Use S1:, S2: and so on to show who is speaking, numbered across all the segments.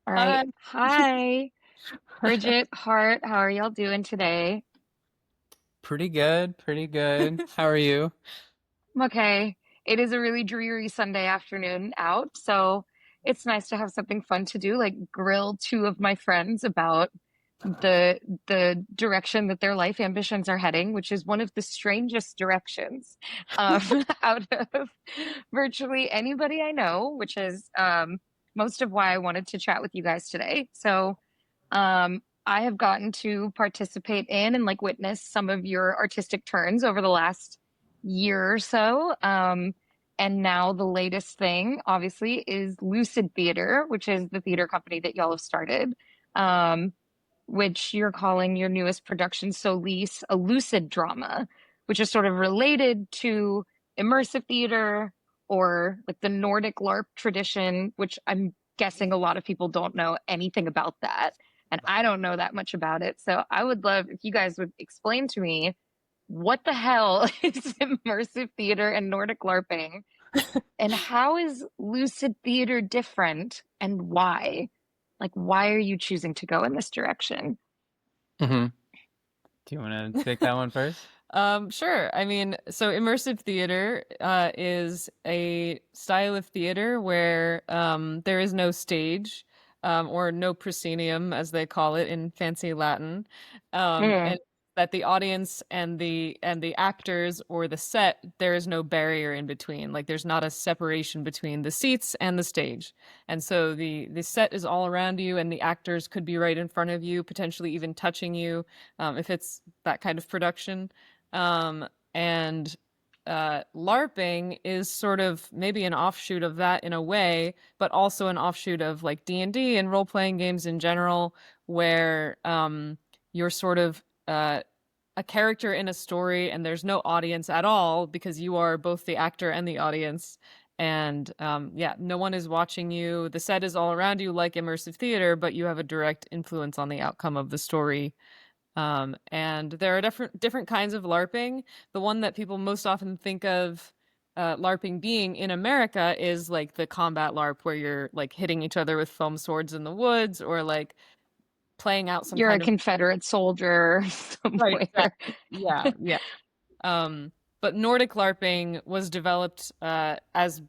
S1: All right.
S2: Hi.
S1: Hi, Bridget, Hart. How are y'all doing today?
S2: Pretty good, pretty good. How are you?
S1: I'm okay. It is a really dreary Sunday afternoon out, so it's nice to have something fun to do, like grill two of my friends about the direction that their life ambitions are heading, which is one of the strangest directions um, out of virtually anybody I know, which is most of why I wanted to chat with you guys today. So. I have gotten to participate in and like witness some of your artistic turns over the last year or so. And now the latest thing, obviously, is Lucid Theater, which is the theater company that y'all have started, um, which you're calling your newest production, SOLIS, a lucid drama, which is sort of related to immersive theater or like the Nordic LARP tradition, which I'm guessing a lot of people don't know anything about that. And I don't know that much about it. So I would love if you guys would explain to me what the hell is immersive theater and Nordic LARPing, and how is lucid theater different and why? Like, why are you choosing to go in this direction?
S2: hmm Do you want to take that one first?
S3: Sure. I mean, so immersive theater is a style of theater where there is no stage or no proscenium, as they call it in fancy Latin,
S1: Mm.
S3: and that the audience and the actors or the set, there is no barrier in between. Like there's not a separation between the seats and the stage, and so the set is all around you, and the actors could be right in front of you, potentially even touching you if it's that kind of production. And LARPing is sort of maybe an offshoot of that in a way, but also an offshoot of like D&D and role-playing games in general, where you're sort of a character in a story and there's no audience at all because you are both the actor and the audience. And yeah, no one is watching you. The set is all around you like immersive theater, but you have a direct influence on the outcome of the story. And there are different kinds of LARPing. The one that people most often think of LARPing being in America is like the combat LARP where you're like hitting each other with foam swords in the woods or like playing out some
S1: You're a
S3: kind of
S1: Confederate soldier
S3: right,
S1: somewhere.
S3: exactly. Yeah, yeah. Um, but Nordic LARPing was developed as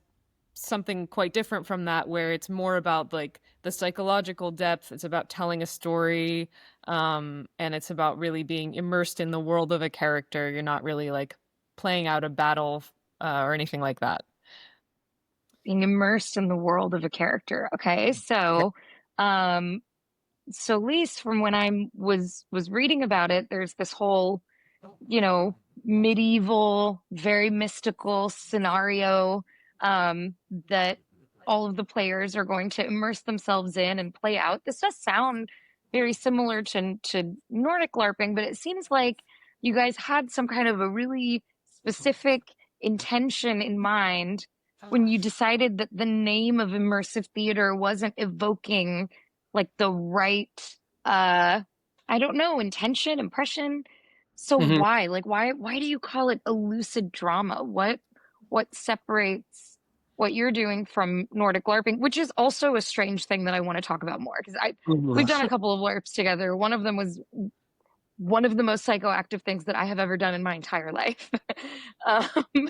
S3: something quite different from that, where it's more about like the psychological depth. It's about telling a story, and it's about really being immersed in the world of a character. You're not really like playing out a battle or anything like that.
S1: Being immersed in the world of a character. Okay, um, so least from when I was reading about it, there's this whole, you know, medieval, very mystical scenario that all of the players are going to immerse themselves in and play out. This does sound very similar to Nordic LARPing, but it seems like you guys had some kind of a really specific intention in mind when you decided that the name of immersive theater wasn't evoking like the right I don't know, intention, impression. So
S2: hmm
S1: why? Like why do you call it a lucid drama? What separates what you're doing from Nordic LARPing, which is also a strange thing that I want to talk about more because I we've done a couple of LARPs together. One of them was one of the most psychoactive things that I have ever done in my entire life. um,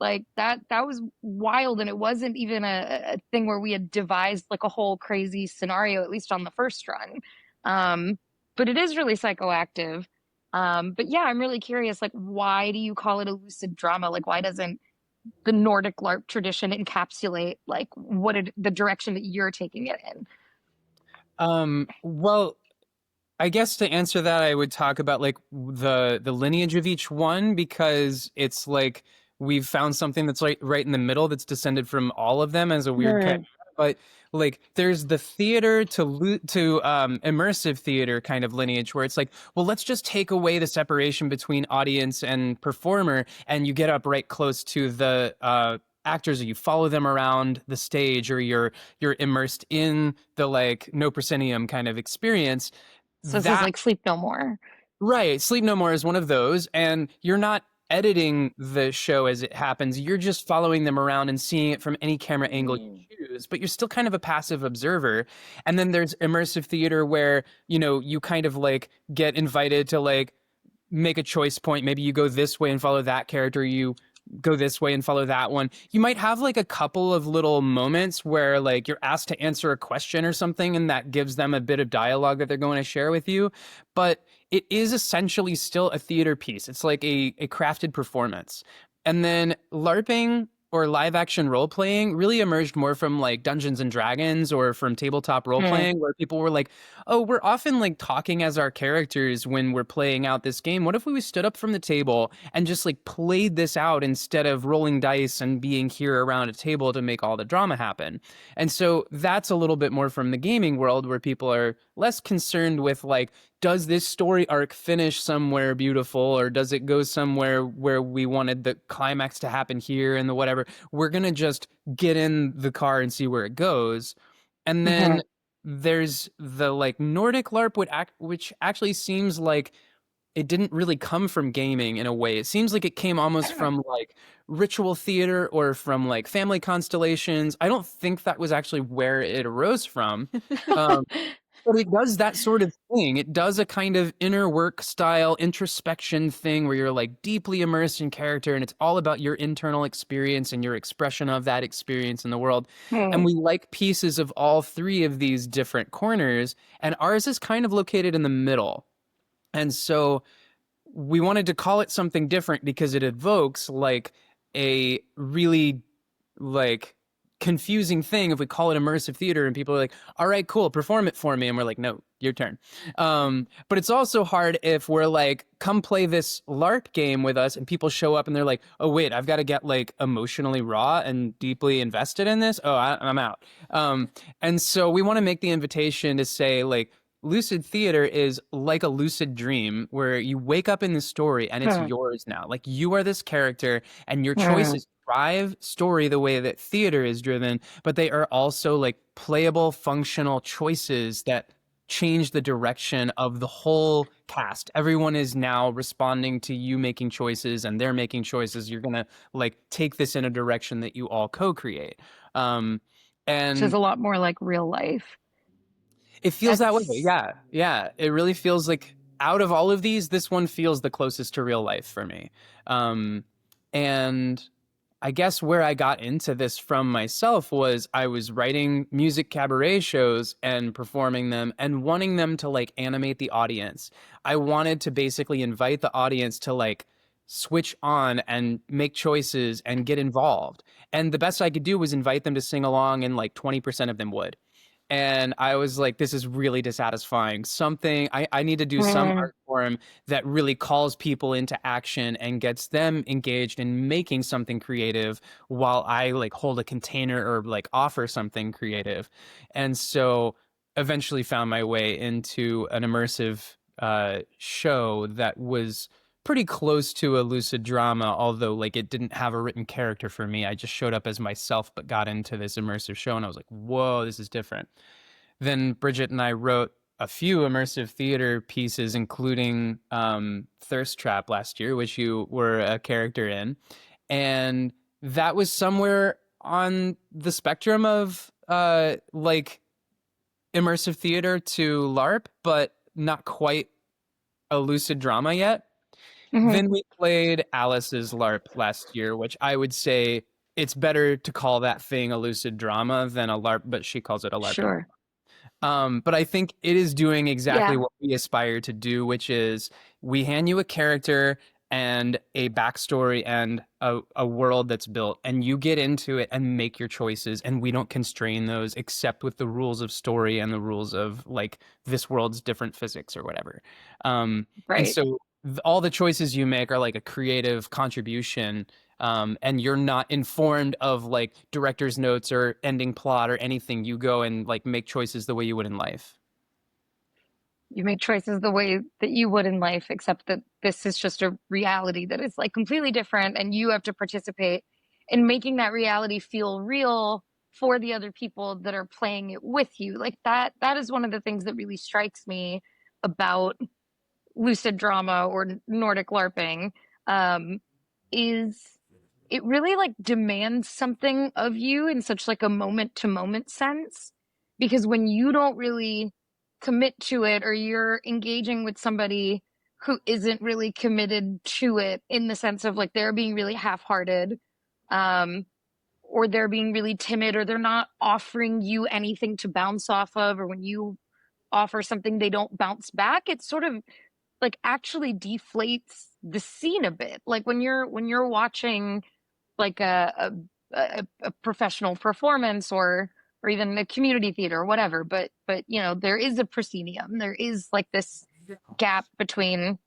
S1: like that was wild, and it wasn't even a thing where we had devised like a whole crazy scenario, at least on the first run. Um, but it is really psychoactive. But yeah, I'm really curious, like, why do you call it a lucid drama? Like, why doesn't the Nordic LARP tradition encapsulate like the direction that you're taking it in?
S2: Well, I guess to answer that, I would talk about like the lineage of each one because it's like we've found something that's like right in the middle that's descended from all of them as a weird kind.
S1: Hmm.
S2: But like there's the theater to immersive theater kind of lineage where it's like, well, let's just take away the separation between audience and performer, and you get up right close to the actors, or you follow them around the stage, or you're immersed in the like no proscenium kind of experience.
S1: So this is
S2: That
S1: like Sleep No More.
S2: right, Sleep No More is one of those, and you're not editing the show as it happens. You're just following them around and seeing it from any camera angle you choose, but you're still kind of a passive observer. And then there's immersive theater where, you know, you kind of like get invited to like make a choice point. Maybe you go this way and follow that character. You go this way and follow that one. You might have like a couple of little moments where like you're asked to answer a question or something, and that gives them a bit of dialogue that they're going to share with you. But it is essentially still a theater piece. It's like a crafted performance. And then LARPing or live action role playing really emerged more from like Dungeons and Dragons or from tabletop role
S1: Hmm.
S2: playing, where people were like, oh, we're often like talking as our characters when we're playing out this game. What if we stood up from the table and just like played this out instead of rolling dice and being here around a table to make all the drama happen? And so that's a little bit more from the gaming world, where people are less concerned with like, does this story arc finish somewhere beautiful, or does it go somewhere where we wanted the climax to happen here and the whatever? We're going to just get in the car and see where it goes. And
S1: Hmm.
S2: then there's the like Nordic LARP, which actually seems like it didn't really come from gaming in a way. It seems like it came almost from like ritual theater or from like family constellations. I don't think that was actually where it arose from. Um, but it does that sort of thing. It does a kind of inner work style introspection thing where you're like deeply immersed in character, and it's all about your internal experience and your expression of that experience in the world. And
S1: Hmm.
S2: we like pieces of all three of these different corners, and ours is kind of located in the middle. And so we wanted to call it something different because it evokes like a really like confusing thing if we call it immersive theater and people are like, all right, cool, perform it for me, and we're like, no, your turn. But it's also hard if we're like, come play this LARP game with us, and people show up and they're like, oh wait, I've got to get like emotionally raw and deeply invested in this. Oh, I'm out. And so we want to make the invitation to say like, lucid theater is like a lucid dream where you wake up in the story and it's
S1: Hmm.
S2: yours now. Like you are this character and your
S1: Hmm.
S2: choices drive story the way that theater is driven, but they are also like playable, functional choices that change the direction of the whole cast. Everyone is now responding to you making choices and they're making choices. You're going to like take this in a direction that you all co-create. Um,
S1: Which is
S2: and
S1: a lot more like real life.
S2: it feels that way.
S1: That's
S2: Yeah. Yeah. It really feels like out of all of these, this one feels the closest to real life for me. Um, and I guess where I got into this from myself was I was writing music cabaret shows and performing them and wanting them to like animate the audience. I wanted to basically invite the audience to like switch on and make choices and get involved. And the best I could do was invite them to sing along, and like 20% of them would. And I was like, this is really dissatisfying. I need to do some
S1: hmm.
S2: art form that really calls people into action and gets them engaged in making something creative while I like hold a container or like offer something creative. And so eventually found my way into an immersive show that was pretty close to a lucid drama, although like it didn't have a written character for me. I just showed up as myself, but got into this immersive show and I was like, whoa, this is different. Then Bridget and I wrote a few immersive theater pieces, including Thirst Trap last year, which you were a character in. And that was somewhere on the spectrum of like immersive theater to LARP, but not quite a lucid drama yet.
S1: Hmm.
S2: Then we played Alice's LARP last year, which I would say it's better to call that thing a lucid drama than a LARP, but she calls it a LARPing.
S1: Sure.
S2: But I think it is doing exactly
S1: Yeah.
S2: what we aspire to do, which is we hand you a character and a backstory and a world that's built, and you get into it and make your choices, and we don't constrain those except with the rules of story and the rules of like this world's different physics or whatever. And
S1: Right.
S2: so all the choices you make are like a creative contribution, and you're not informed of like director's notes or ending plot or anything. You go and like make choices the way you would in life.
S1: You make choices the way that you would in life, except that this is just a reality that is like completely different, and you have to participate in making that reality feel real for the other people that are playing it with you. Like that is one of the things that really strikes me about lucid drama or Nordic LARPing. is it really like demands something of you in such like a moment to moment sense, because when you don't really commit to it, or you're engaging with somebody who isn't really committed to it in the sense of like they're being really half-hearted, um or they're being really timid, or they're not offering you anything to bounce off of, or when you offer something they don't bounce back, it sort of like actually deflates the scene a bit. Like when you're watching like a professional performance, or even a community theater or whatever, but you know, there is a proscenium, there is like this gap between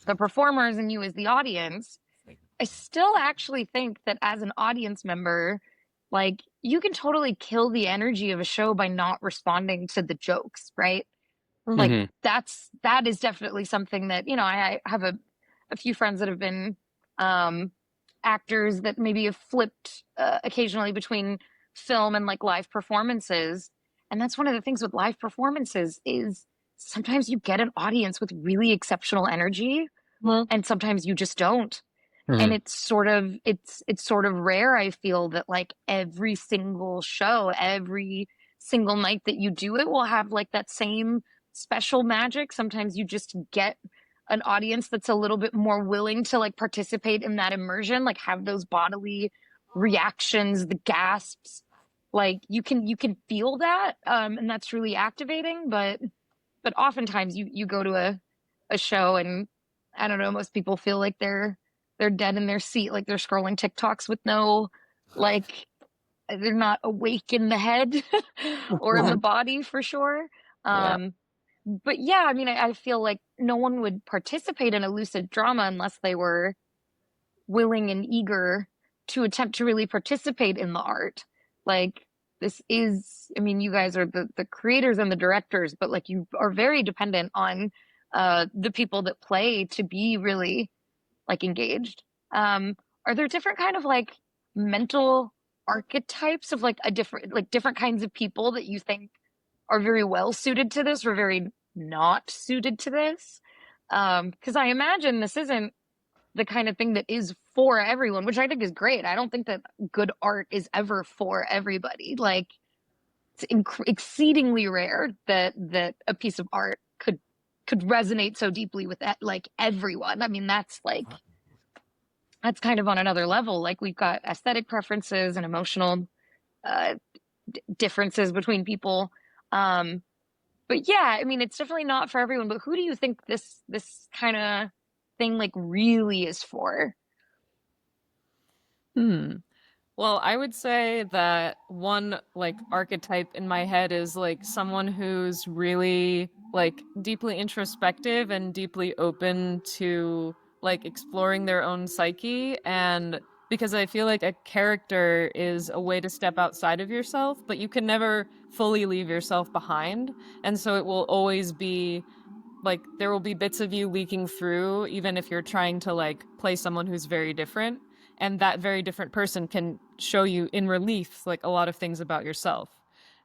S1: the performers and you as the audience. I still actually think that as an audience member, like you can totally kill the energy of a show by not responding to the jokes, right? Like
S2: Hmm.
S1: that is definitely something that, you know, I have a few friends that have been um actors that maybe have flipped occasionally between film and like live performances. And that's one of the things with live performances is sometimes you get an audience with really exceptional energy, and sometimes you just don't. And
S2: Hmm.
S1: it's sort of rare, I feel, that like every single show, every single night that you do it will have like that same special magic. Sometimes you just get an audience that's a little bit more willing to like participate in that immersion, like have those bodily reactions, the gasps. Like you can feel that, and that's really activating. But oftentimes you go to a show and I don't know, most people feel like they're dead in their seat, like they're scrolling TikToks with no like they're not awake in the head or in the body for sure.
S2: Yeah.
S1: Um, but yeah, I mean, I feel like no one would participate in a lucid drama unless they were willing and eager to attempt to really participate in the art. Like this is, I mean, you guys are the creators and the directors, but like you are very dependent on the people that play to be really like engaged. Are there different kind of like mental archetypes of like a different kinds of people that you think are very well suited to this or very not suited to this? Because I imagine this isn't the kind of thing that is for everyone, which I think is great. I don't think that good art is ever for everybody. Like it's exceedingly rare that a piece of art could resonate so deeply with that, like everyone. I mean, that's kind of on another level. Like we've got aesthetic preferences and emotional uh, differences between people. Um, but yeah, I mean, it's definitely not for everyone. But who do you think this kind of thing like really is for?
S3: Hmm. Well, I would say that one like archetype in my head is like someone who's really like deeply introspective and deeply open to like exploring their own psyche. And because I feel like a character is a way to step outside of yourself, but you can never fully leave yourself behind. And so it will always be like there will be bits of you leaking through even if you're trying to like play someone who's very different, and that very different person can show you in relief like a lot of things about yourself.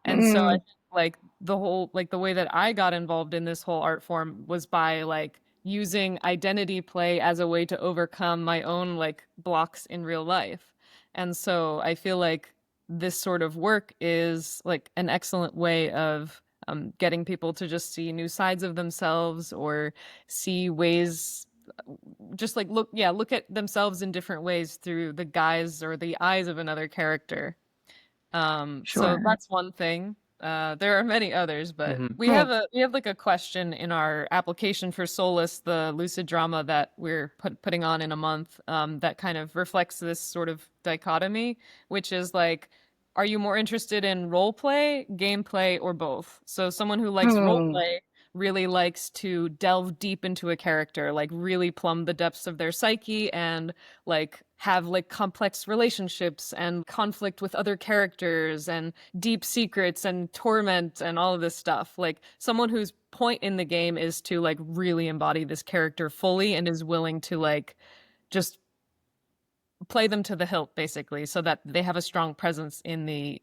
S3: And so I
S1: Mm,
S3: think like the whole like the way that I got involved in this whole art form was by like using identity play as a way to overcome my own like blocks in real life. And so I feel like this sort of work is like an excellent way of getting people to just see new sides of themselves or see ways, just like look at themselves in different ways through the guise or the eyes of another character. So
S1: sure.
S3: that's one thing. There are many others, but
S2: Hmm.
S3: we have like a question in our application for Solus, the lucid drama that we're putting on in a month, that kind of reflects this sort of dichotomy, which is like, are you more interested in role play, gameplay, or both? So someone who likes role
S1: Mm,
S3: play really likes to delve deep into a character, like really plumb the depths of their psyche and like have like complex relationships and conflict with other characters and deep secrets and torment and all of this stuff. Like someone whose point in the game is to like really embody this character fully and is willing to like just play them to the hilt, basically, so that they have a strong presence in the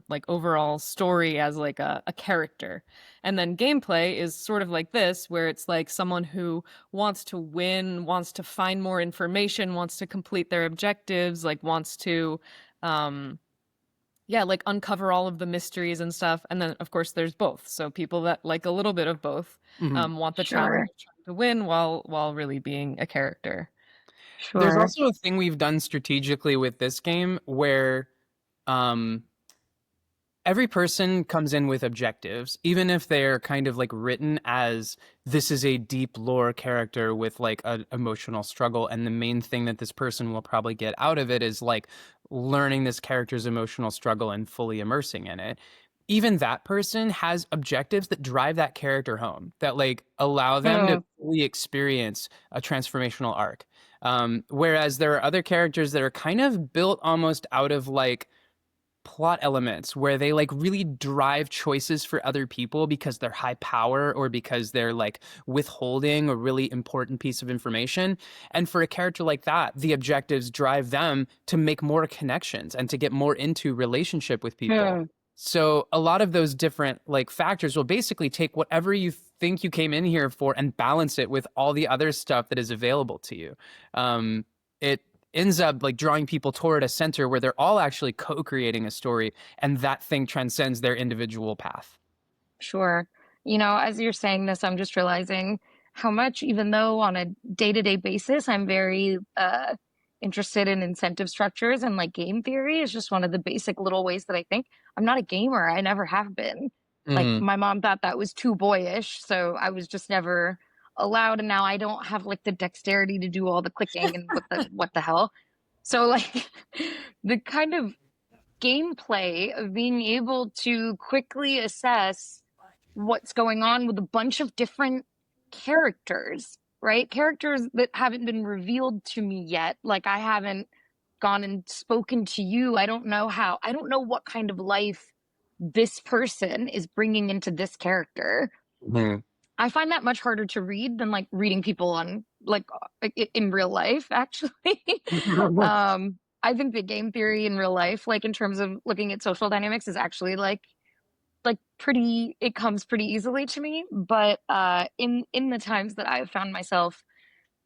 S3: like overall story as like a character. And then gameplay is sort of like this, where it's like someone who wants to win, wants to find more information, wants to complete their objectives, like wants to yeah, like uncover all of the mysteries and stuff. And then of course there's both. So people that like a little bit of both want the challenge
S1: Sure.
S3: of trying to win while really being a character.
S2: There's
S1: Sure.
S2: also a thing we've done strategically with this game where um, every person comes in with objectives, even if they're kind of like written as this is a deep lore character with like an emotional struggle. And the main thing that this person will probably get out of it is like learning this character's emotional struggle and fully immersing in it. Even that person has objectives that drive that character home, that like allow them to
S1: Hmm.
S2: fully experience a transformational arc. Whereas there are other characters that are kind of built almost out of like plot elements where they like really drive choices for other people because they're high power or because they're like withholding a really important piece of information. And for a character like that, the objectives drive them to make more connections and to get more into relationship with people.
S1: Hmm.
S2: So a lot of those different like factors will basically take whatever you think you came in here for and balance it with all the other stuff that is available to you. It ends up like drawing people toward a center where they're all actually co-creating a story, and that thing transcends their individual path.
S1: Sure. You know, as you're saying this, I'm just realizing how much, even though on a day-to-day basis, I'm very interested in incentive structures and like game theory is just one of the basic little ways that I think. I'm not a gamer. I never have been. Like
S2: Mm-hmm.
S1: my mom thought that was too boyish, so I was just never allowed. And now I don't have like the dexterity to do all the clicking and what the hell. So like the kind of gameplay of being able to quickly assess what's going on with a bunch of different characters, right? Characters that haven't been revealed to me yet. Like I haven't gone and spoken to you. I don't know what kind of life this person is bringing into this character.
S2: Mm-hmm.
S1: I find that much harder to read than like reading people on like in real life, actually. I think that game theory in real life, like in terms of looking at social dynamics, is actually like pretty it comes pretty easily to me. But in the times that I've found myself,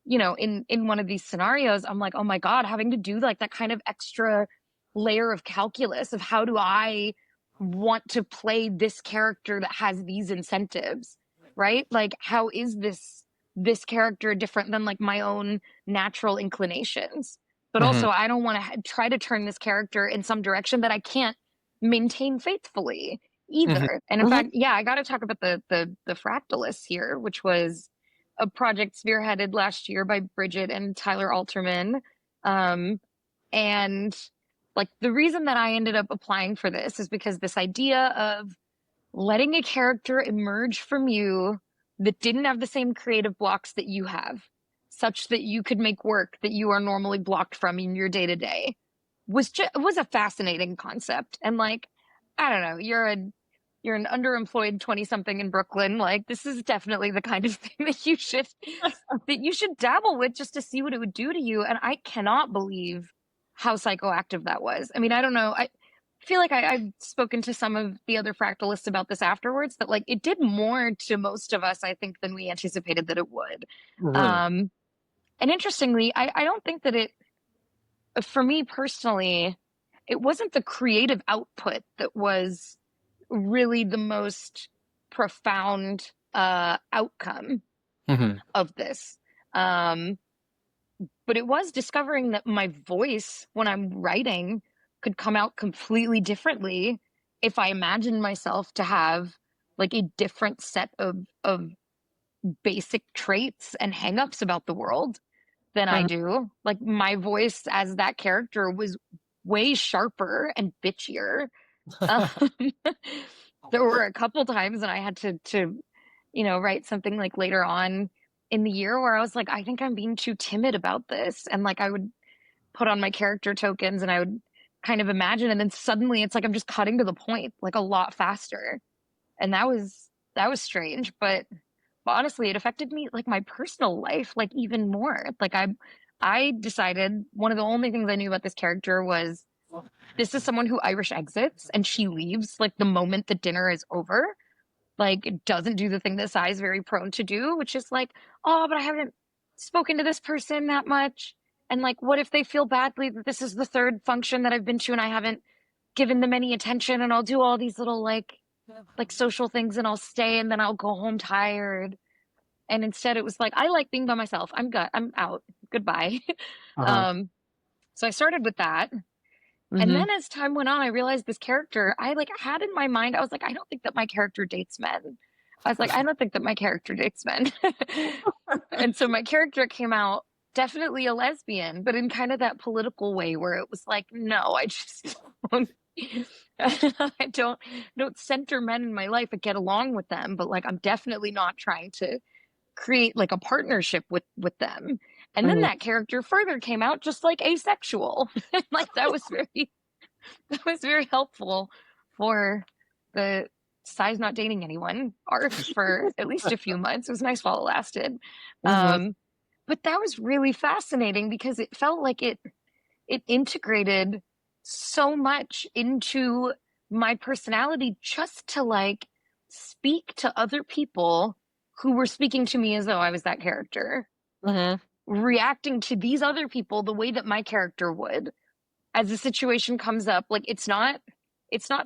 S1: you know, in one of these scenarios, I'm like, oh my God, having to do like that kind of extra layer of calculus of how do I want to play this character that has these incentives, right? Like how is this character different than like my own natural inclinations? But
S2: Mm-hmm.
S1: also I don't want to try to turn this character in some direction that I can't maintain faithfully either. And in fact, yeah, I got to talk about the Fractalist here, which was a project spearheaded last year by Bridget and Tyler Alterman. Um, and like the reason that I ended up applying for this is because this idea of letting a character emerge from you that didn't have the same creative blocks that you have, such that you could make work that you are normally blocked from in your day to day, was a fascinating concept. And like, I don't know, you're an underemployed 20 something in Brooklyn. Like this is definitely the kind of thing that you should dabble with just to see what it would do to you. And I cannot believe how psychoactive that was. I mean, I don't know. I feel like I've spoken to some of the other fractalists about this afterwards, that like it did more to most of us, I think, than we anticipated that it would.
S2: Mm-hmm.
S1: Um, and interestingly, I don't think that it, for me personally, it wasn't the creative output that was really the most profound outcome
S2: Mm-hmm.
S1: of this. Um, but it was discovering that my voice when I'm writing could come out completely differently if I imagined myself to have like a different set of basic traits and hangups about the world than I do. Like my voice as that character was way sharper and bitchier. Um, there were a couple times and I had to you know write something like later on in the year where I was like, I think I'm being too timid about this, and like I would put on my character tokens and I would kind of imagine, and then suddenly it's like I'm just cutting to the point like a lot faster, and that was strange, but honestly it affected me like my personal life like even more. Like I decided one of the only things I knew about this character was this is someone who Irish exits and she leaves like the moment the dinner is over. Like, it doesn't do the thing that Sai is very prone to do, which is like, oh, but I haven't spoken to this person that much. And like, what if they feel badly that this is the third function that I've been to and I haven't given them any attention, and I'll do all these little like social things and I'll stay and then I'll go home tired. And instead it was like, I like being by myself. I'm out. Goodbye.
S2: Uh-huh.
S1: um, so I started with that. And
S3: Mm-hmm.
S1: then as time went on, I realized this character I like had in my mind, I was like, I don't think that my character dates men. I was like, I don't think that my character dates men. And so my character came out definitely a lesbian, but in kind of that political way where it was like, no, I just don't, I don't center men in my life. I get along with them, but like I'm definitely not trying to create like a partnership with them. And then
S2: Mhm.
S1: that character further came out just like asexual. Like that was very helpful for the size not dating anyone arc for at least a few months. It was nice while it lasted.
S2: Mhm.
S1: But that was really fascinating because it felt like it integrated so much into my personality just to like speak to other people who were speaking to me as though I was that character,
S2: Mhm.
S1: reacting to these other people the way that my character would as a situation comes up. Like it's not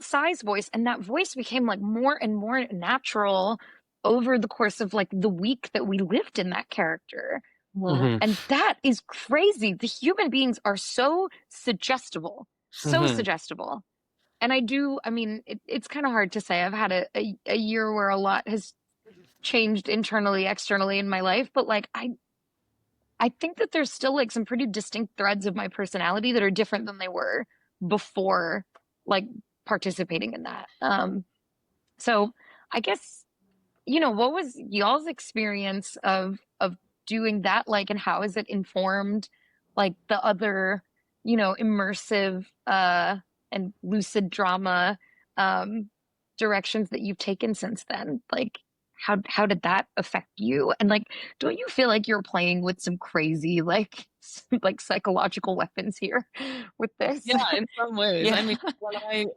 S1: Sai's voice, and that voice became like more and more natural over the course of like the week that we lived in that character.
S2: Mhm.
S1: And that is crazy. The human beings are so suggestible, so
S2: Mhm.
S1: suggestible. And I mean, it's kind of hard to say. I've had a year where a lot has changed internally, externally in my life, but like I think that there's still like some pretty distinct threads of my personality that are different than they were before like participating in that. So I guess, what was y'all's experience of doing that like, and how has it informed like the other, immersive and lucid drama um directions that you've taken since then? Like how did that affect you? And like, don't you feel like you're playing with some crazy like like psychological weapons here with this?
S3: Yeah, in some ways.
S1: Yeah.
S3: I mean,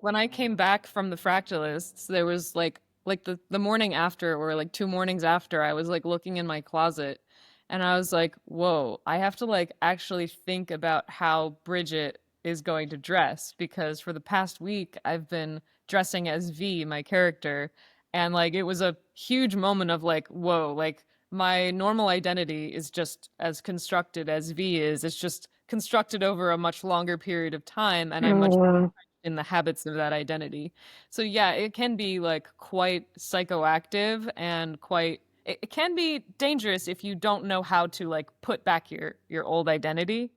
S3: when I came back from the Fractalists, there was like the morning after, or like 2 mornings after, I was like looking in my closet and I was like, whoa, I have to like actually think about how Bridget is going to dress, because for the past week I've been dressing as V, my character, and like it was a huge moment of like, whoa, like my normal identity is just as constructed as V is. It's just constructed over a much longer period of time, and I'm much
S2: Mhm.
S3: in the habits of that identity. So yeah, it can be like quite psychoactive and quite it can be dangerous if you don't know how to like put back your old identity.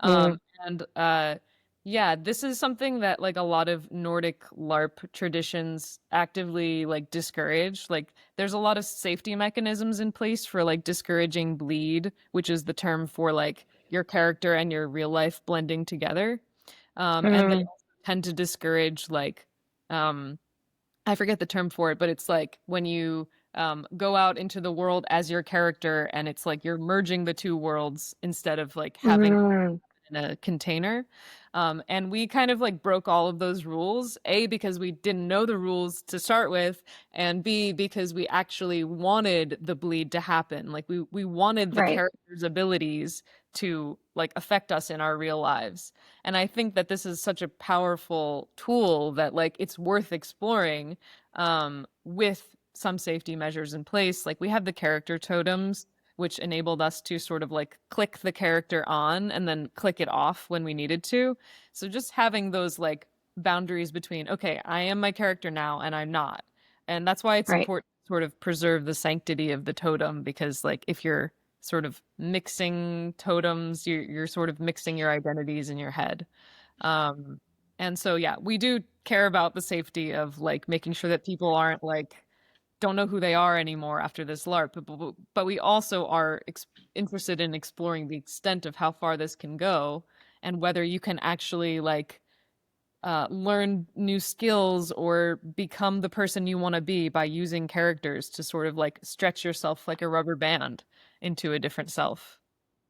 S2: Mhm.
S3: And yeah, this is something that like a lot of Nordic LARP traditions actively like discourage. Like there's a lot of safety mechanisms in place for like discouraging bleed, which is the term for like your character and your real life blending together. And they
S1: Mm,
S3: also tend to discourage like um I forget the term for it, but it's like when you go out into the world as your character, and it's like you're merging the two worlds instead of like having
S2: Mhm.
S3: in a container. And we kind of like broke all of those rules, A, because we didn't know the rules to start with, and B, because we actually wanted the bleed to happen. Like we wanted the
S1: right.
S3: character's abilities to like affect us in our real lives. And I think that this is such a powerful tool that like it's worth exploring with some safety measures in place. Like we have the character totems, which enabled us to sort of like click the character on and then click it off when we needed to. So just having those like boundaries between, okay, I am my character now and I'm not. And that's why it's
S1: Right.
S3: important to sort of preserve the sanctity of the totem, because like if you're sort of mixing totems, you're sort of mixing your identities in your head. Um, and so yeah, we do care about the safety of like making sure that people aren't like don't know who they are anymore after this LARP, but we also are interested in exploring the extent of how far this can go and whether you can actually like learn new skills or become the person you want to be by using characters to sort of like stretch yourself like a rubber band into a different self.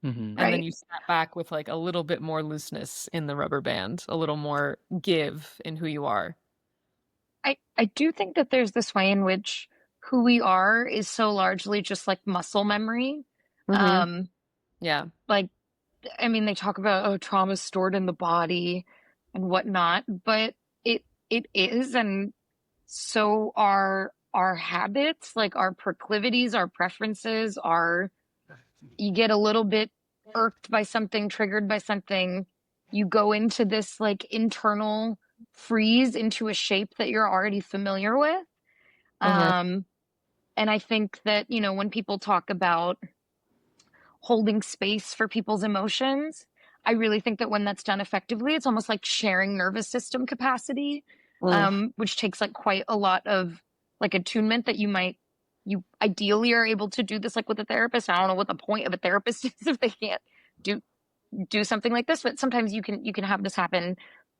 S2: Mhm.
S3: And then
S1: Right.
S3: you snap back with like a little bit more looseness in the rubber band, a little more give in who you are.
S1: I do think that there's this way in which who we are is so largely just like muscle memory.
S3: Mm-hmm.
S1: Um,
S3: Yeah.
S1: like, I mean, they talk about, oh, trauma stored in the body and whatnot, but it is, and so are our habits, like our proclivities, our preferences, our you get a little bit irked by something, triggered by something, you go into this like internal freeze into a shape that you're already familiar with.
S3: Uh-huh.
S1: Um, and I think that, when people talk about holding space for people's emotions, I really think that when that's done effectively, it's almost like sharing nervous system capacity, which takes like quite a lot of like attunement that you ideally are able to do this like with a therapist. I don't know what the point of a therapist is if they can't do do something like this, but sometimes you can have this happen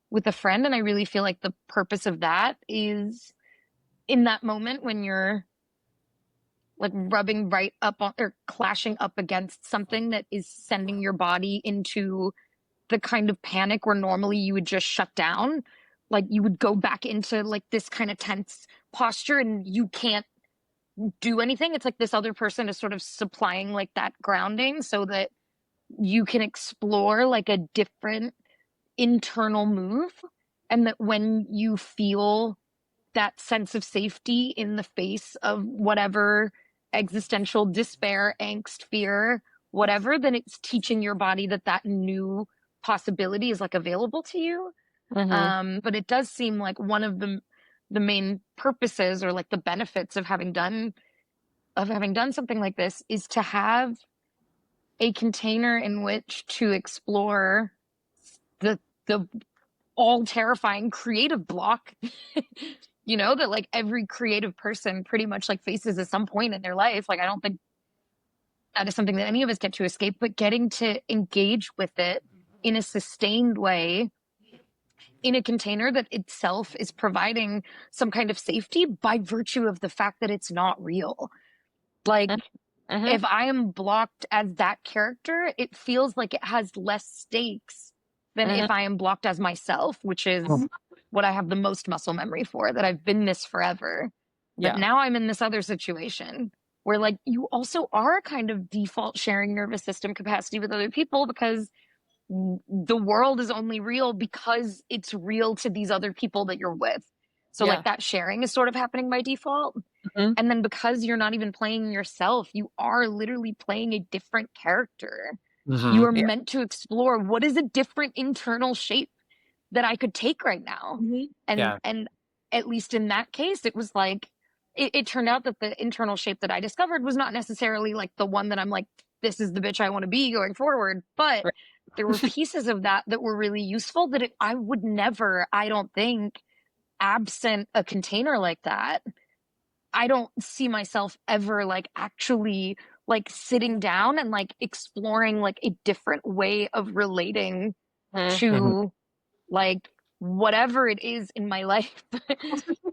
S1: with a friend, and I really feel like the purpose of that is in that moment when you're like rubbing right up on or clashing up against something that is sending your body into the kind of panic where normally you would just shut down, like you would go back into like this kind of tense posture and you can't do anything. It's like this other person is sort of supplying like that grounding so that you can explore like a different internal move, and that when you feel that sense of safety in the face of whatever existential despair, angst, fear, whatever, then it's teaching your body that that new possibility is like available to you.
S3: Mm-hmm.
S1: But it does seem like one of the main purposes or like the benefits of having done something like this is to have a container in which to explore the all terrifying creative block that like every creative person pretty much like faces at some point in their life. Like I don't think that is something that any of us get to escape, but getting to engage with it in a sustained way in a container that itself is providing some kind of safety by virtue of the fact that it's not real. Like
S3: Mm-hmm.
S1: if I am blocked as that character, it feels like it has less stakes than
S3: Mm-hmm.
S1: if I am blocked as myself, which is what I have the most muscle memory for, that I've been this forever. But
S3: Yeah.
S1: now I'm in this other situation where like you also are kind of default sharing nervous system capacity with other people because the world is only real because it's real to these other people that you're with. So
S3: Yeah.
S1: like that sharing is sort of happening by default.
S3: Mm-hmm.
S1: And then because you're not even playing yourself, you are literally playing a different character. You
S2: Mhm.
S1: are
S3: Yeah.
S1: meant to explore what is a different internal shape that I could take right now.
S3: Mm-hmm.
S1: And
S2: Yeah.
S1: and at least in that case, it was like it turned out that the internal shape that I discovered was not necessarily like the one that I'm like, this is the bitch I want to be going forward. But
S3: Right.
S1: there were pieces of that that were really useful that I would never, I don't think, absent a container like that, I don't see myself ever like actually like sitting down and like exploring like a different way of relating
S2: Mhm.
S1: to like whatever it is in my life that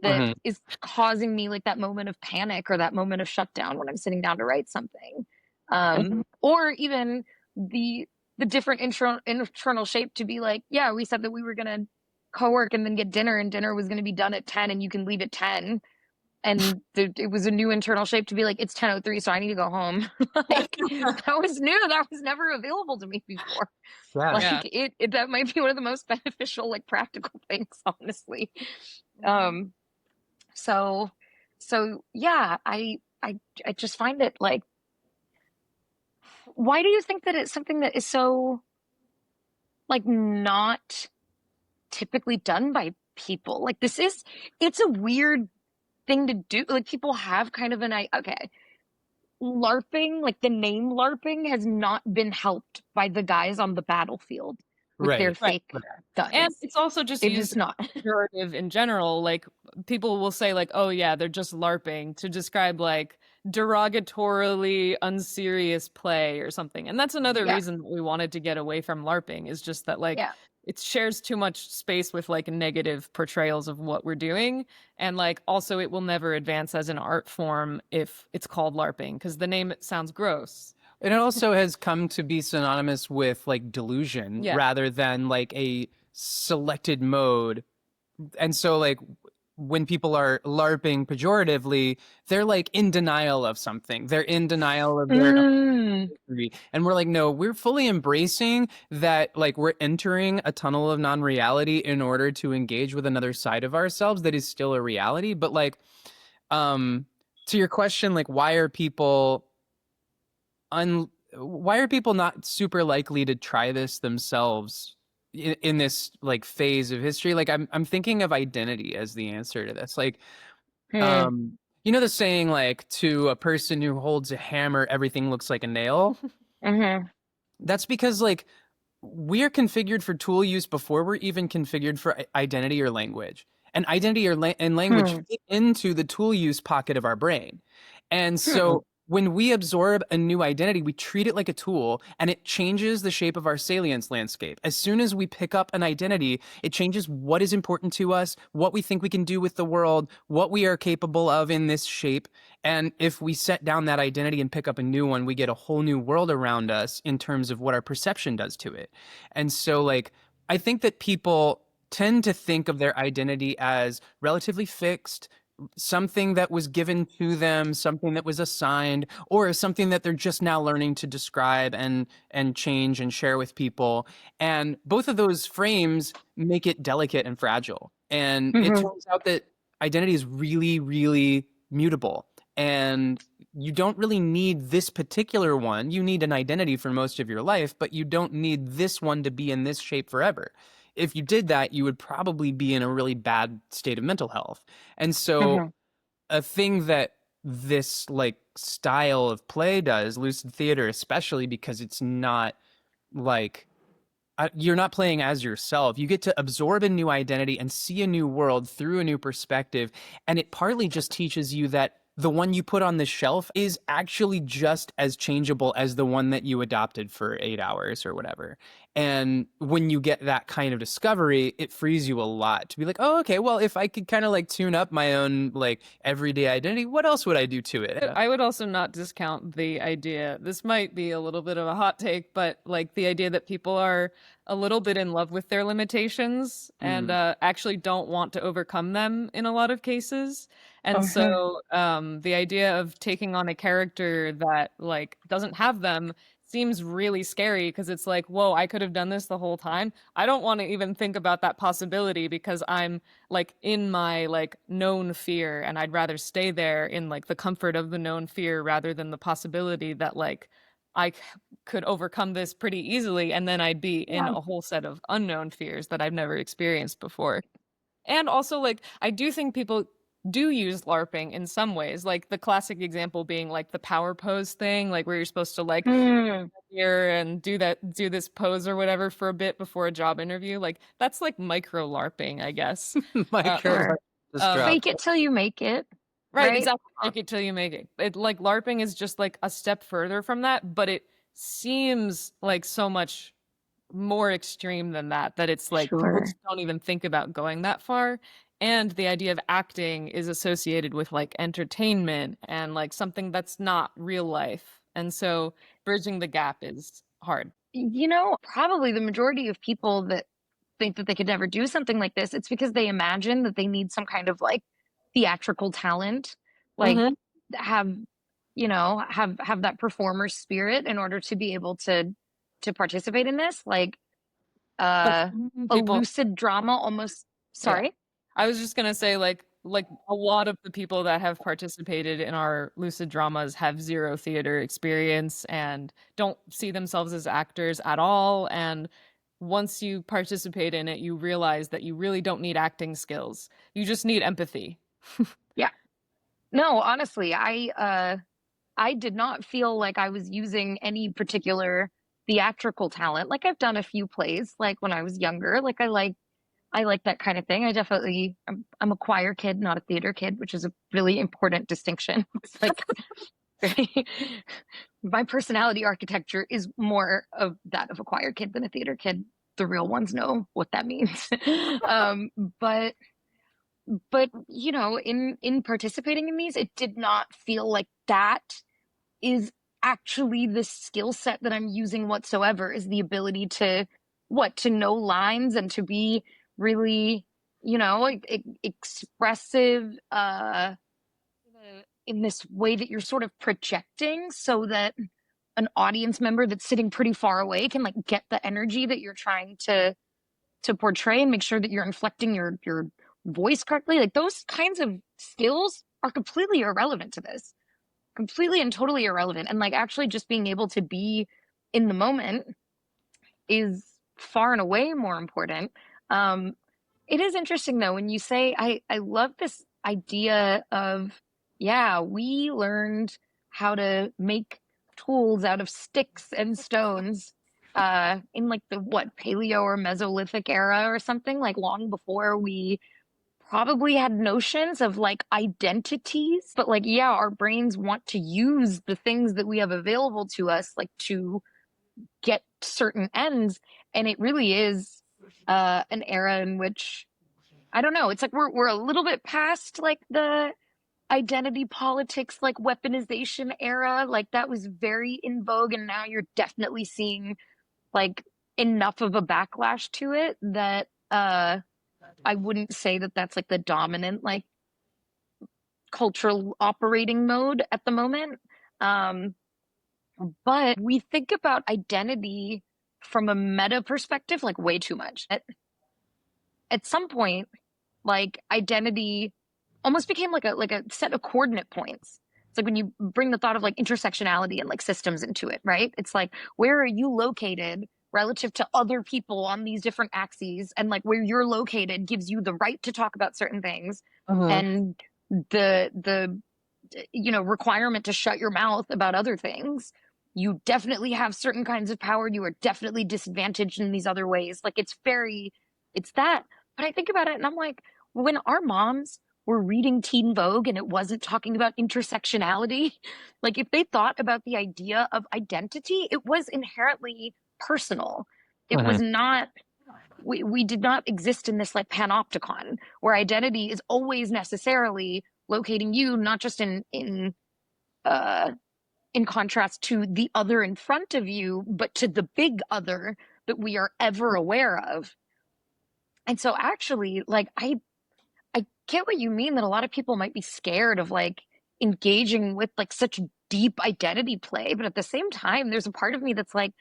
S2: Mhm.
S1: is causing me like that moment of panic or that moment of shutdown when I'm sitting down to write something.
S3: Mm-hmm.
S1: Or even the different internal shape to be like, yeah, we said that we were gonna co-work and then get dinner, and dinner was gonna be done at 10 and you can leave at 10, and it was a new internal shape to be like, it's 10:03, so I need to go home. Like that was new, that was never available to me before.
S2: Yeah.
S3: Yeah.
S1: Like it that might be one of the most beneficial like practical things, honestly. um so yeah, I just find it like, why do you think that it's something that is so like not typically done by people? Like it's a weird thing to do. Like people have kind of okay, LARPing, like the name LARPing, has not been helped by the guys on the battlefield with their
S2: Right.
S3: Right.
S1: fake
S3: And
S1: guns.
S3: it's also just
S1: It
S3: used
S1: is not.
S3: as a pejorative in general. Like people will say, like, "Oh yeah, they're just LARPing" to describe like derogatorily unserious play or something. And that's another
S1: Yeah,
S3: reason we wanted to get away from LARPing is just that like
S1: yeah,
S3: it shares too much space with like negative portrayals of what we're doing, and like also it will never advance as an art form if it's called LARPing because the name sounds gross.
S2: And it also has come to be synonymous with like delusion
S3: Yeah.
S2: rather than like a selected mode. And so like when people are LARPing pejoratively, they're like in denial of something. They're in denial of their
S1: Mm.
S2: history. And we're like, no, we're fully embracing that like we're entering a tunnel of non-reality in order to engage with another side of ourselves that is still a reality. But like um to your question, like why are people not super likely to try this themselves in this like phase of history? Like I'm thinking of identity as the answer to this. Like
S1: Hmm.
S2: um you know the saying like to a person who holds a hammer everything looks like a nail?
S1: Mm-hmm.
S2: That's because like we're configured for tool use before we're even configured for identity or language. And identity and language
S1: Hmm.
S2: fit into the tool use pocket of our brain. And
S1: Hmm.
S2: so when we absorb a new identity, we treat it like a tool and it changes the shape of our salience landscape. As soon as we pick up an identity, it changes what is important to us, what we think we can do with the world, what we are capable of in this shape. And if we set down that identity and pick up a new one, we get a whole new world around us in terms of what our perception does to it. And so, like, I think that people tend to think of their identity as relatively fixed, something that was given to them, something that was assigned, or something that they're just now learning to describe and change and share with people. And both of those frames make it delicate and fragile. And it
S1: Mm-hmm.
S2: turns out that identity is really, really mutable. And you don't really need this particular one. You need an identity for most of your life, but you don't need this one to be in this shape forever. If you did that, you would probably be in a really bad state of mental health. And so
S1: Mm-hmm.
S2: a thing that this like style of play does, lucid theater especially because it's not like you're not playing as yourself. You get to absorb a new identity and see a new world through a new perspective. And it partly just teaches you that the one you put on the shelf is actually just as changeable as the one that you adopted for 8 hours or whatever. And when you get that kind of discovery, it frees you a lot to be like, oh, okay, well, if I could kind of like tune up my own like everyday identity, what else would I do to it?
S3: I would also not discount the idea. This might be a little bit of a hot take, but like the idea that people are a little bit in love with their limitations and
S2: Mm.
S3: actually don't want to overcome them in a lot of cases. And
S1: Mm-hmm.
S3: so the idea of taking on a character that like doesn't have them seems really scary because it's like, whoa, I could have done this the whole time. I don't want to even think about that possibility because I'm like in my like known fear and I'd rather stay there in like the comfort of the known fear rather than the possibility that like could overcome this pretty easily and then I'd be in
S1: Yeah.
S3: a whole set of unknown fears that I've never experienced before. And also like I do think people do use LARPing in some ways, like the classic example being like the power pose thing, like where you're supposed to like
S1: Mm.
S3: here and do this pose or whatever for a bit before a job interview. Like that's like micro LARPing, I guess. Uh,
S2: Micro
S1: Sure.
S2: just
S3: um,
S1: Fake
S2: dropped.
S1: it till you make it,
S3: right,
S1: right?
S3: exactly. Fake it till you make it. It like LARPing is just like a step further from that, but it seems like so much more extreme than that, that it's like people
S1: Sure.
S3: just don't even think about going that far. And the idea of acting is associated with like entertainment and like something that's not real life. And so bridging the gap is hard.
S1: Probably the majority of people that think that they could never do something like this, it's because they imagine that they need some kind of like theatrical talent, like
S3: Mm-hmm.
S1: have, have that performer spirit in order to be able to participate in this. Like
S3: But
S1: a
S3: people,
S1: lucid drama almost,
S3: yeah.
S1: sorry.
S3: I was just gonna say, like a lot of the people that have participated in our lucid dramas have zero theater experience and don't see themselves as actors at all. And once you participate in it, you realize that you really don't need acting skills. You just need empathy.
S1: Yeah. No, honestly, I did not feel like I was using any particular theatrical talent. Like I've done a few plays like when I was younger. Like I like that kind of thing. I'm a choir kid, not a theater kid, which is a really important distinction. It's like my personality architecture is more of that of a choir kid than a theater kid. The real ones know what that means. um, but in participating in these, it did not feel like that is actually the skill set that I'm using whatsoever, is the ability to know lines and to be really, expressive in this way that you're sort of projecting, so that an audience member that's sitting pretty far away can like get the energy that you're trying to portray, and make sure that you're inflecting your voice correctly. Like those kinds of skills are completely irrelevant to this. Completely and totally irrelevant. And like actually just being able to be in the moment is far and away more important. It is interesting though when you say, I love this idea of, yeah, we learned how to make tools out of sticks and stones in like the paleo or Mesolithic era or something, like long before we probably had notions of like identities. But like, yeah, our brains want to use the things that we have available to us, like to get certain ends. And it really is an era in which, I don't know, it's like we're a little bit past like the identity politics, like weaponization era. Like that was very in vogue, and now you're definitely seeing like enough of a backlash to it that I wouldn't say that that's like the dominant like cultural operating mode at the moment. Um, but we think about identity from a meta perspective like way too much. At some point, like identity almost became like a set of coordinate points. It's like when you bring the thought of like intersectionality and like systems into it, right? It's like, where are you located relative to other people on these different axes? And like where you're located gives you the right to talk about certain things. And the requirement to shut your mouth about other things. You definitely have certain kinds of power. You are definitely disadvantaged in these other ways. Like it's that. But I think about it and I'm like, when our moms were reading Teen Vogue and it wasn't talking about intersectionality, like if they thought about the idea of identity, it was inherently personal. It was not, we did not exist in this like panopticon where identity is always necessarily locating you, not just in contrast to the other in front of you, but to the big other that we are ever aware of. And so actually, like I get what you mean, that a lot of people might be scared of like engaging with like such deep identity play, but at the same time, there's a part of me that's like,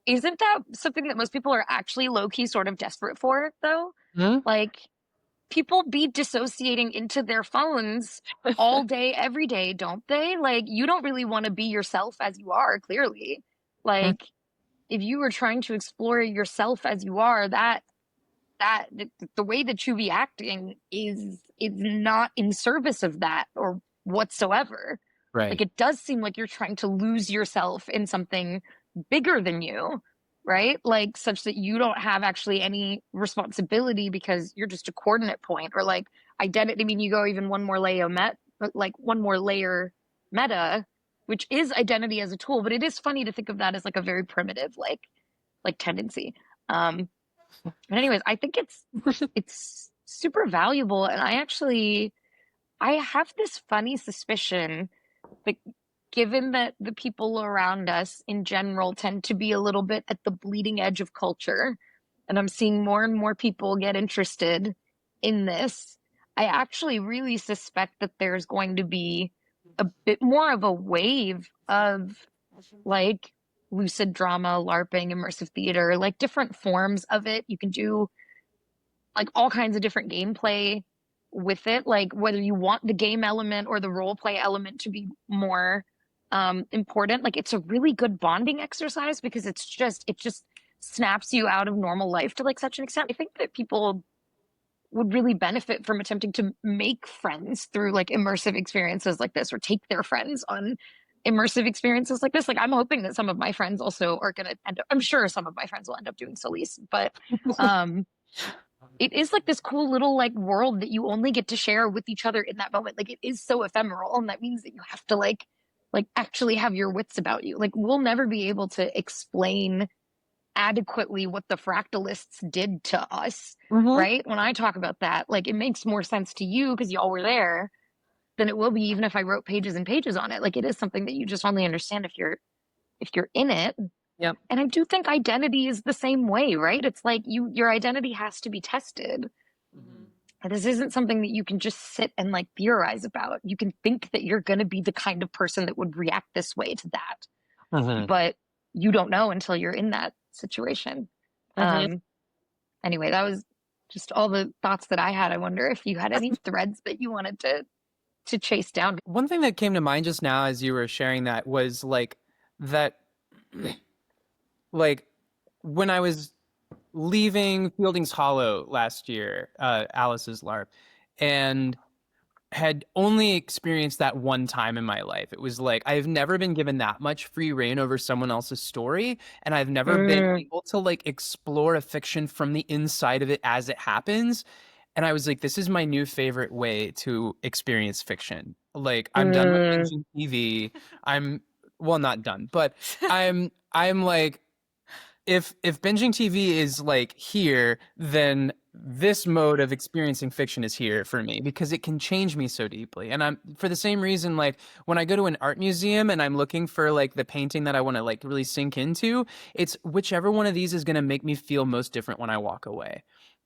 S1: isn't that something that most people are actually low-key sort of desperate for though? Like people be dissociating into their phones all day, every day, don't they? Like you don't really want to be yourself as you are, clearly. Like if you were trying to explore yourself as you are, that the way that you be acting is not in service of that or whatsoever.
S2: Right.
S1: Like it does seem like you're trying to lose yourself in something bigger than you, right? Like such that you don't have actually any responsibility because you're just a coordinate point. Or like identity, I mean, you go even one more layer meta, which is identity as a tool. But it is funny to think of that as like a very primitive like tendency. But anyways, I think it's super valuable, and I have this funny suspicion that given that the people around us in general tend to be a little bit at the bleeding edge of culture, and I'm seeing more and more people get interested in this, I actually really suspect that there's going to be a bit more of a wave of like lucid drama, LARPing, immersive theater, like different forms of it. You can do like all kinds of different gameplay with it, like whether you want the game element or the role play element to be more important. Like it's a really good bonding exercise because it just snaps you out of normal life to like such an extent. I think that people would really benefit from attempting to make friends through like immersive experiences like this, or take their friends on immersive experiences like this. Like I'm hoping that some of my friends also are going to end up, I'm sure some of my friends will end up doing SOLIS, but it is like this cool little like world that you only get to share with each other in that moment. Like it is so ephemeral, and that means that you have to like actually have your wits about you. Like we'll never be able to explain adequately what the fractalists did to us, right? When I talk about that, like it makes more sense to you because y'all were there than it will be even if I wrote pages and pages on it. Like it is something that you just only understand if you're if you're in it.
S3: Yep.
S1: And I do think identity is the same way, right? It's like your identity has to be tested. And this isn't something that you can just sit and like theorize about. You can think that you're going to be the kind of person that would react this way to that, but you don't know until you're in that situation. Anyway, that was just all the thoughts that I had. I wonder if you had any threads that you wanted to chase down.
S2: One thing that came to mind just now as you were sharing that was like that, like when I was leaving Fielding's Hollow last year, Alice's LARP, and had only experienced that one time in my life. It was like I've never been given that much free reign over someone else's story, and I've never been able to like explore a fiction from the inside of it as it happens. And I was like, this is my new favorite way to experience fiction. Like I'm done with binging TV. Well, not done, but I'm like, if binging TV is like here, then this mode of experiencing fiction is here for me because it can change me so deeply. And I'm for the same reason, like when I go to an art museum and I'm looking for like the painting that I want to like really sink into, it's whichever one of these is going to make me feel most different when I walk away.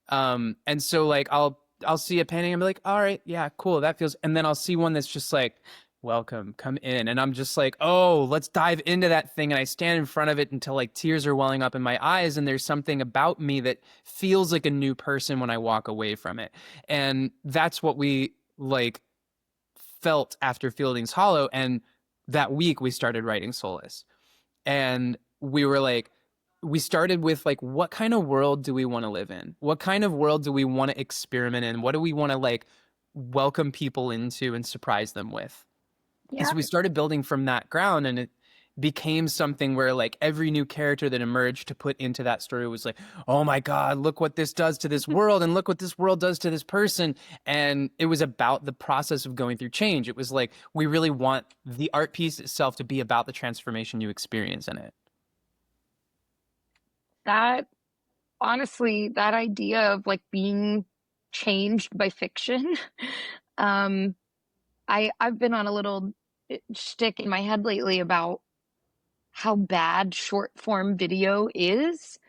S2: And so like I'll see a painting and be like, all right, yeah, cool, that feels, and then I'll see one that's just like, welcome, come in, and I'm just like, oh, let's dive into that thing, and I stand in front of it until like tears are welling up in my eyes, and there's something about me that feels like a new person when I walk away from it. And that's what we like felt after Fielding's Hollow, and that week we started writing SOLIS, and we were like, we started with like, what kind of world do we want to live in? What kind of world do we want to experiment in? What do we want to like welcome people into and surprise them with? And so we started building from that ground, and it became something where like every new character that emerged to put into that story was like, oh my God, look what this does to this world, and look what this world does to this person. And it was about the process of going through change. It was like, we really want the art piece itself to be about the transformation you experience in it.
S1: That honestly, that idea of like being changed by fiction, I've been on a little shtick in my head lately about how bad short form video is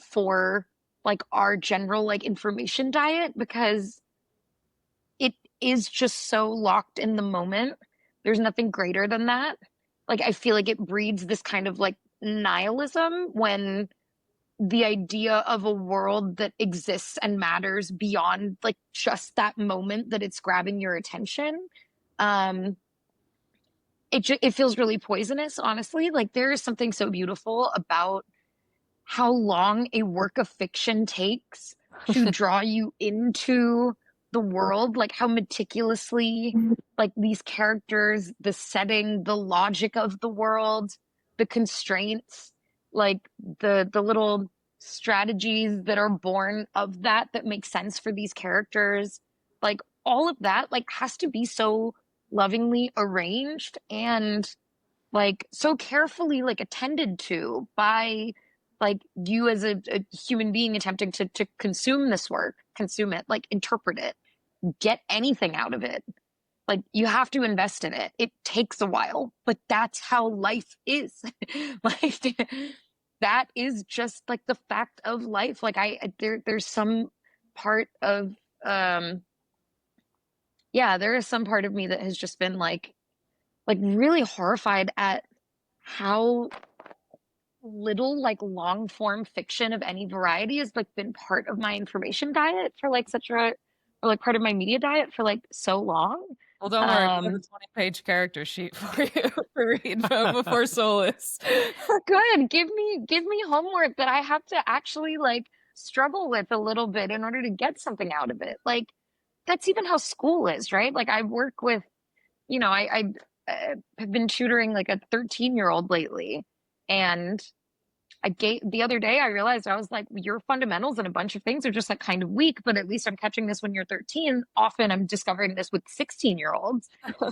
S1: for like our general like information diet, because it is just so locked in the moment. There's nothing greater than that. Like I feel like it breeds this kind of like nihilism when the idea of a world that exists and matters beyond like just that moment that it's grabbing your attention, um it feels really poisonous, honestly. Like there is something so beautiful about how long a work of fiction takes to draw you into the world, like how meticulously like these characters, the setting, the logic of the world, the constraints, like the little strategies that are born of that that make sense for these characters, like all of that like has to be so lovingly arranged and like so carefully like attended to by like you as a human being attempting to consume this work, consume it, like interpret it, get anything out of it. Like you have to invest in it. It takes a while, but that's how life is. Like that is just like the fact of life. Like there's some part of there is some part of me that has just been like really horrified at how little like long form fiction of any variety has like been part of my information diet for like such a, or like part of my media diet for like so long.
S3: Well, don't worry, we have a 20-page character sheet for you to read before SOLIS.
S1: Good. Give me homework that I have to actually like struggle with a little bit in order to get something out of it. Like that's even how school is, right? Like I work with, I have been tutoring like a 13-year-old lately, and the other day I realized I was like, your fundamentals and a bunch of things are just like kind of weak, but at least I'm catching this when you're 13. Often I'm discovering this with 16-year-olds.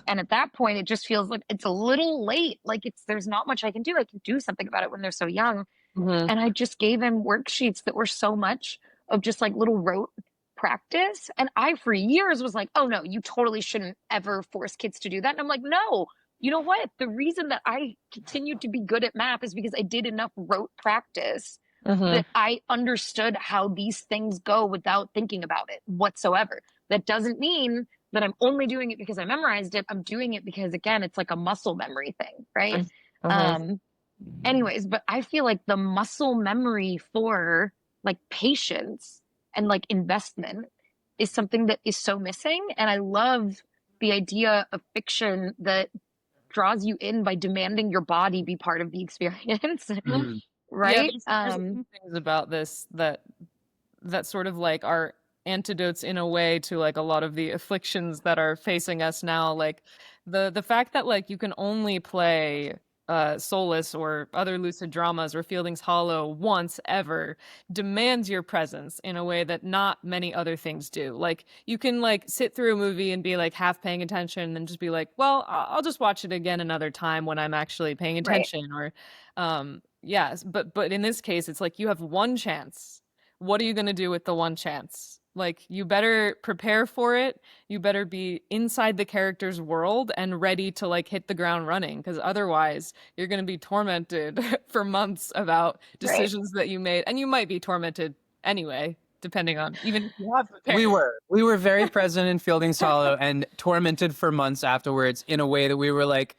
S1: And at that point, it just feels like it's a little late. Like there's not much I can do. I can do something about it when they're so young. And I just gave him worksheets that were so much of just like little rote practice. And I, for years, was like, oh no, you totally shouldn't ever force kids to do that. And I'm like, no, you know what? The reason that I continued to be good at math is because I did enough rote practice
S3: Mm-hmm.
S1: that I understood how these things go without thinking about it whatsoever. That doesn't mean that I'm only doing it because I memorized it. I'm doing it because, again, it's like a muscle memory thing, right?
S3: Mm-hmm.
S1: Um, anyways, but I feel like the muscle memory for like patience and like investment is something that is so missing. And I love the idea of fiction that draws you in by demanding your body be part of the experience.
S2: Mhm.
S3: Yeah,
S1: Right?
S3: there's a few things about this that sort of like are antidotes in a way to like a lot of the afflictions that are facing us now. Like the fact that like you can only play Solus or other lucid dramas or Fielding's Hollow once ever demands your presence in a way that not many other things do. Like you can like sit through a movie and be like half paying attention and then just be like, well, I'll just watch it again another time when I'm actually paying
S1: Right.
S3: attention. Or yes, but in this case it's like you have one chance. What are you going to do with the one chance? Like, you better prepare for it. You better be inside the character's world and ready to like hit the ground running, because otherwise you're going to be tormented for months about
S1: Right.
S3: decisions that you made, and you might be tormented anyway, depending on even if you have
S2: We
S3: prepared.
S2: were. We were very present in Fielding's Hollow and tormented for months afterwards in a way that we were like,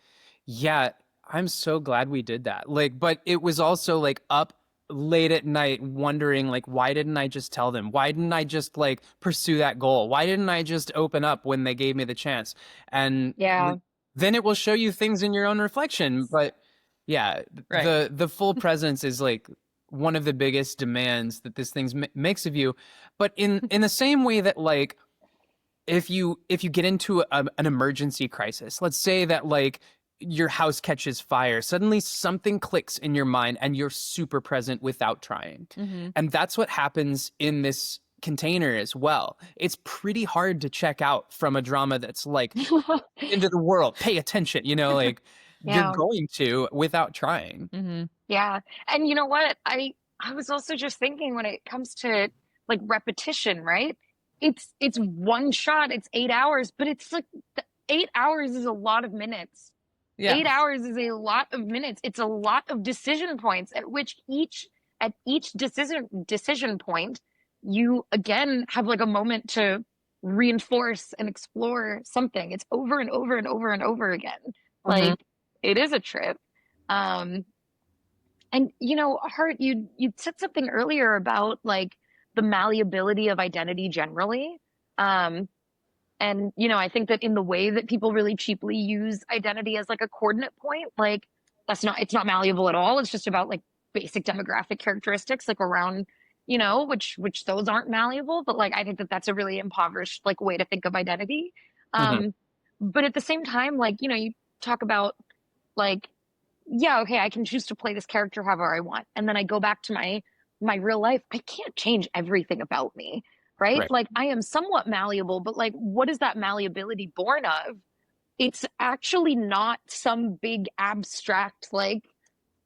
S2: yeah, I'm so glad we did that. Like, but it was also like up late at night wondering like, why didn't I just tell them? Why didn't I just like pursue that goal? Why didn't I just open up when they gave me the chance? And
S1: Yeah.
S2: like, then it will show you things in your own reflection. But yeah,
S3: Right.
S2: the full presence is like one of the biggest demands that this thing makes of you. But in the same way that like if you get into an emergency crisis, let's say that like your house catches fire, suddenly something clicks in your mind and you're super present without trying.
S3: Mm-hmm.
S2: And that's what happens in this container as well. It's pretty hard to check out from a drama that's like into the world, pay attention, like you're
S1: Yeah.
S2: going to without trying.
S3: Mm-hmm.
S1: Yeah. And you know what? I was also just thinking when it comes to like repetition, right? It's one shot, it's 8 hours, but it's like 8 hours is a lot of minutes.
S3: Yeah.
S1: 8 hours is a lot of minutes. It's a lot of decision points at each decision point, you again have like a moment to reinforce and explore something. It's over and over and over and over again.
S3: Mm-hmm.
S1: Like it is a trip. Um, and Hart, you said something earlier about like the malleability of identity generally. Um, and I think that in the way that people really cheaply use identity as like a coordinate point, like it's not malleable at all. It's just about like basic demographic characteristics like around, which those aren't malleable, but like I think that that's a really impoverished like way to think of identity.
S2: Mm-hmm.
S1: Um, but at the same time, like, you talk about like, yeah, okay, I can choose to play this character however I want. And then I go back to my real life. I can't change everything about me, right?
S2: Right.
S1: Like I am somewhat malleable, but like what is that malleability born of? It's actually not some big abstract like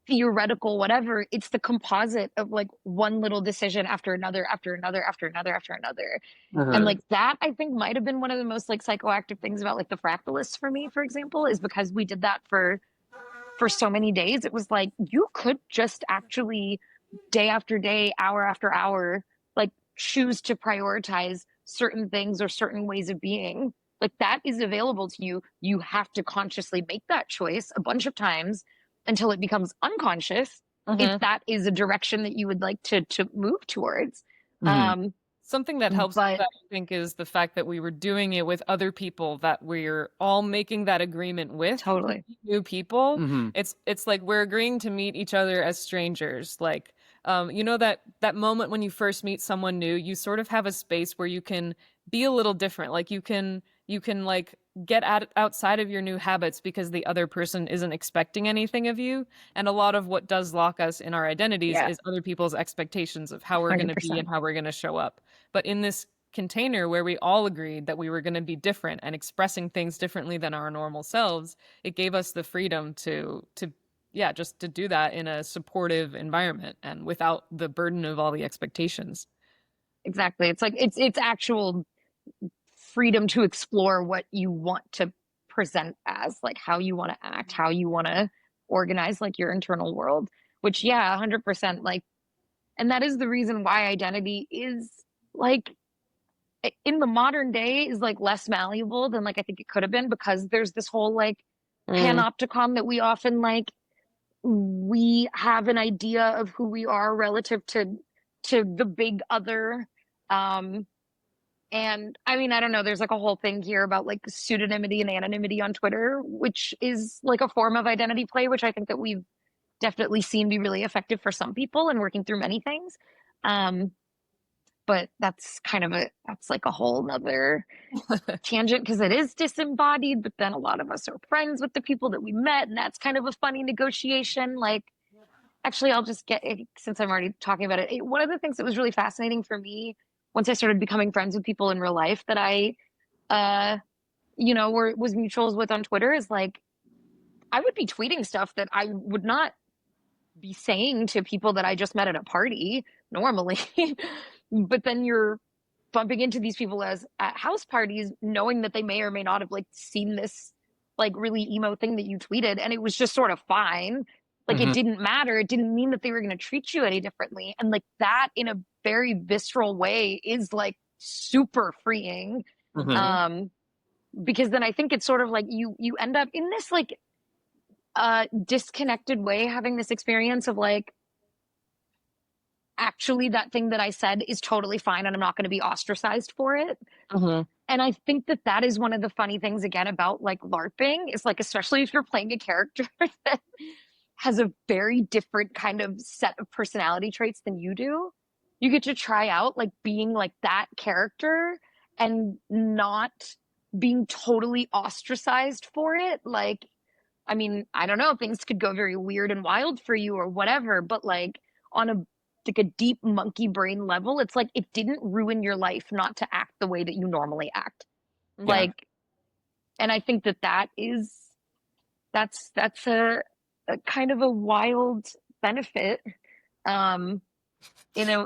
S1: theoretical whatever. It's the composite of like one little decision after another after another after another after another. And
S2: Mm-hmm.
S1: like that I think might have been one of the most like psychoactive things about like the fractalists for me, for example, is because we did that for so many days. It was like you could just actually day after day, hour after hour, like choose to prioritize certain things or certain ways of being. Like that is available to you. You have to consciously make that choice a bunch of times until it becomes unconscious if
S3: Mm-hmm.
S1: that is a direction that you would like to move towards.
S2: Mm-hmm.
S1: Um,
S3: Something that helps with
S1: but
S3: that, I think, is the fact that we were doing it with other people that we're all making that agreement with.
S1: totally,
S3: New people.
S2: Mm-hmm.
S3: It's like we're agreeing to meet each other as strangers. Like, that moment when you first meet someone new, you sort of have a space where you can be a little different. Like you can like get outside of your new habits because the other person isn't expecting anything of you. And a lot of what does lock us in our identities
S1: yeah,
S3: is other people's expectations of how we're going to be and
S1: 100%.
S3: how we're going to show up. But in this container where we all agreed that we were going to be different and expressing things differently than our normal selves, it gave us the freedom to yeah, just to do that in a supportive environment and without the burden of all the expectations.
S1: Exactly. It's like it's actual freedom to explore what you want to present as, like how you want to act, how you want to organize like your internal world, which yeah, 100% like, and that is the reason why identity is like in the modern day is like less malleable than like I think it could have been, because there's this whole like
S4: Mm.
S1: panopticon that we often like, we have an idea of who we are relative to the big other. And I mean, I don't know, there's like a whole thing here about like pseudonymity and anonymity on Twitter, which is like a form of identity play, which I think that we've definitely seen be really effective for some people and working through many things. Um, but that's kind of that's like a whole nother tangent, because it is disembodied, but then a lot of us are friends with the people that we met, and that's kind of a funny negotiation. Like, actually, I'll just get it since I'm already talking about it. One of the things that was really fascinating for me once I started becoming friends with people in real life that I, uh, was mutuals with on Twitter is like, I would be tweeting stuff that I would not be saying to people that I just met at a party normally. But then you're bumping into these people as at house parties, knowing that they may or may not have like seen this like really emo thing that you tweeted, and it was just sort of fine. Like it didn't matter. It didn't mean that they were going to treat you any differently. And like that in a very visceral way is like super freeing.
S4: Mm-hmm.
S1: Because then I think it's sort of like you end up in this like disconnected way, having this experience of like, actually that thing that I said is totally fine and I'm not going to be ostracized for it.
S4: Mm-hmm.
S1: And I think that that is one of the funny things again about like LARPing is like, especially if you're playing a character that has a very different kind of set of personality traits than you do, you get to try out like being like that character and not being totally ostracized for it. Like, I mean, I don't know, things could go very weird and wild for you or whatever, but like on a like a deep monkey brain level, it's like it didn't ruin your life not to act the way that you normally act.
S4: Yeah.
S1: Like, and I think that that's a kind of a wild benefit. In a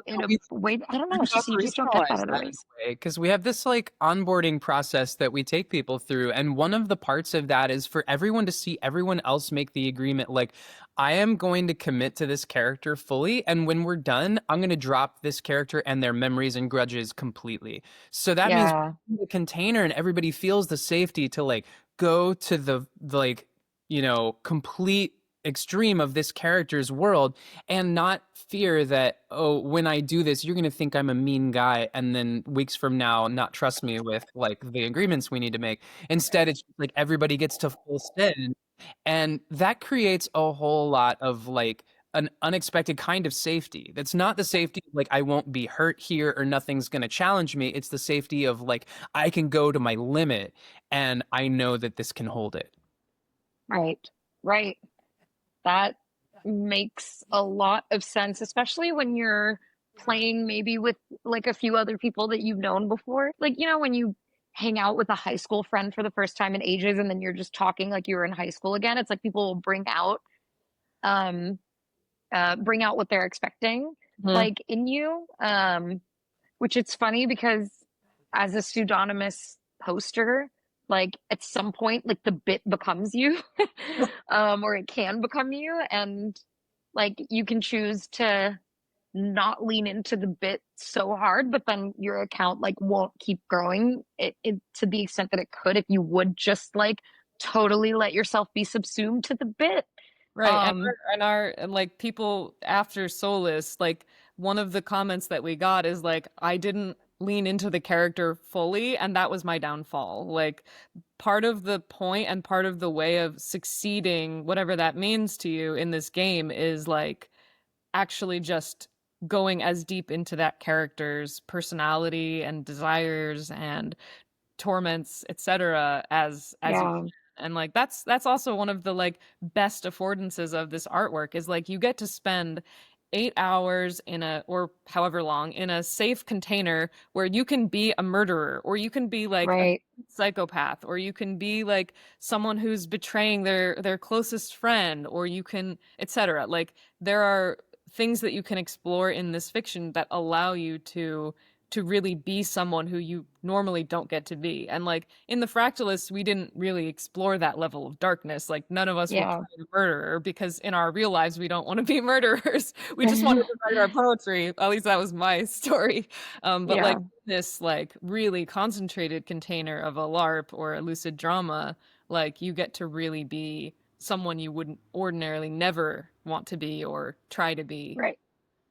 S1: way, I don't know, it's just you just don't get that otherwise.
S2: Because we have this like onboarding process that we take people through, and one of the parts of that is for everyone to see everyone else make the agreement, like, I am going to commit to this character fully, and when we're done, I'm going to drop this character and their memories and grudges completely. So that means
S1: Yeah,
S2: the container and everybody feels the safety to like go to the like, complete extreme of this character's world and not fear that, oh, when I do this, you're going to think I'm a mean guy, and then weeks from now not trust me with like the agreements we need to make. Instead, it's like everybody gets to full spin, and that creates a whole lot of like an unexpected kind of safety. That's not the safety of, like, I won't be hurt here or nothing's going to challenge me. It's the safety of like I can go to my limit and I know that this can hold it.
S1: right. That makes a lot of sense, especially when you're playing maybe with like a few other people that you've known before. Like, when you hang out with a high school friend for the first time in ages and then you're just talking like you were in high school again, it's like people will um bring out what they're expecting like in you. Which it's funny because as a pseudonymous poster, like at some point like the bit becomes you. Or it can become you, and like you can choose to not lean into the bit so hard, but then your account like won't keep growing it to the extent that it could if you would just like totally let yourself be subsumed to the bit.
S3: Right.
S1: um
S3: And like people after Solis, like one of the comments that we got is like, I didn't lean into the character fully, and that was my downfall. Like part of the point and part of the way of succeeding, whatever that means to you in this game, is like actually just going as deep into that character's personality and desires and torments, etc., as you
S1: yeah,
S3: can. And like that's also one of the like best affordances of this artwork is like you get to spend 8 hours in a, or however long, in a safe container where you can be a murderer, or you can be like a
S1: right,
S3: psychopath, or you can be like someone who's betraying their closest friend, or you can, etc. Like there are things that you can explore in this fiction that allow you to to really be someone who you normally don't get to be. And like in the Fractalists, we didn't really explore that level of darkness. Like none of us were
S1: Yeah.
S3: playing a murderer because in our real lives we don't want to be murderers. We just wanted to write our poetry. At least that was my story. But
S1: Yeah.
S3: like this like really concentrated container of a LARP or a lucid drama, like you get to really be someone you wouldn't ordinarily never want to be or try to be.
S1: Right.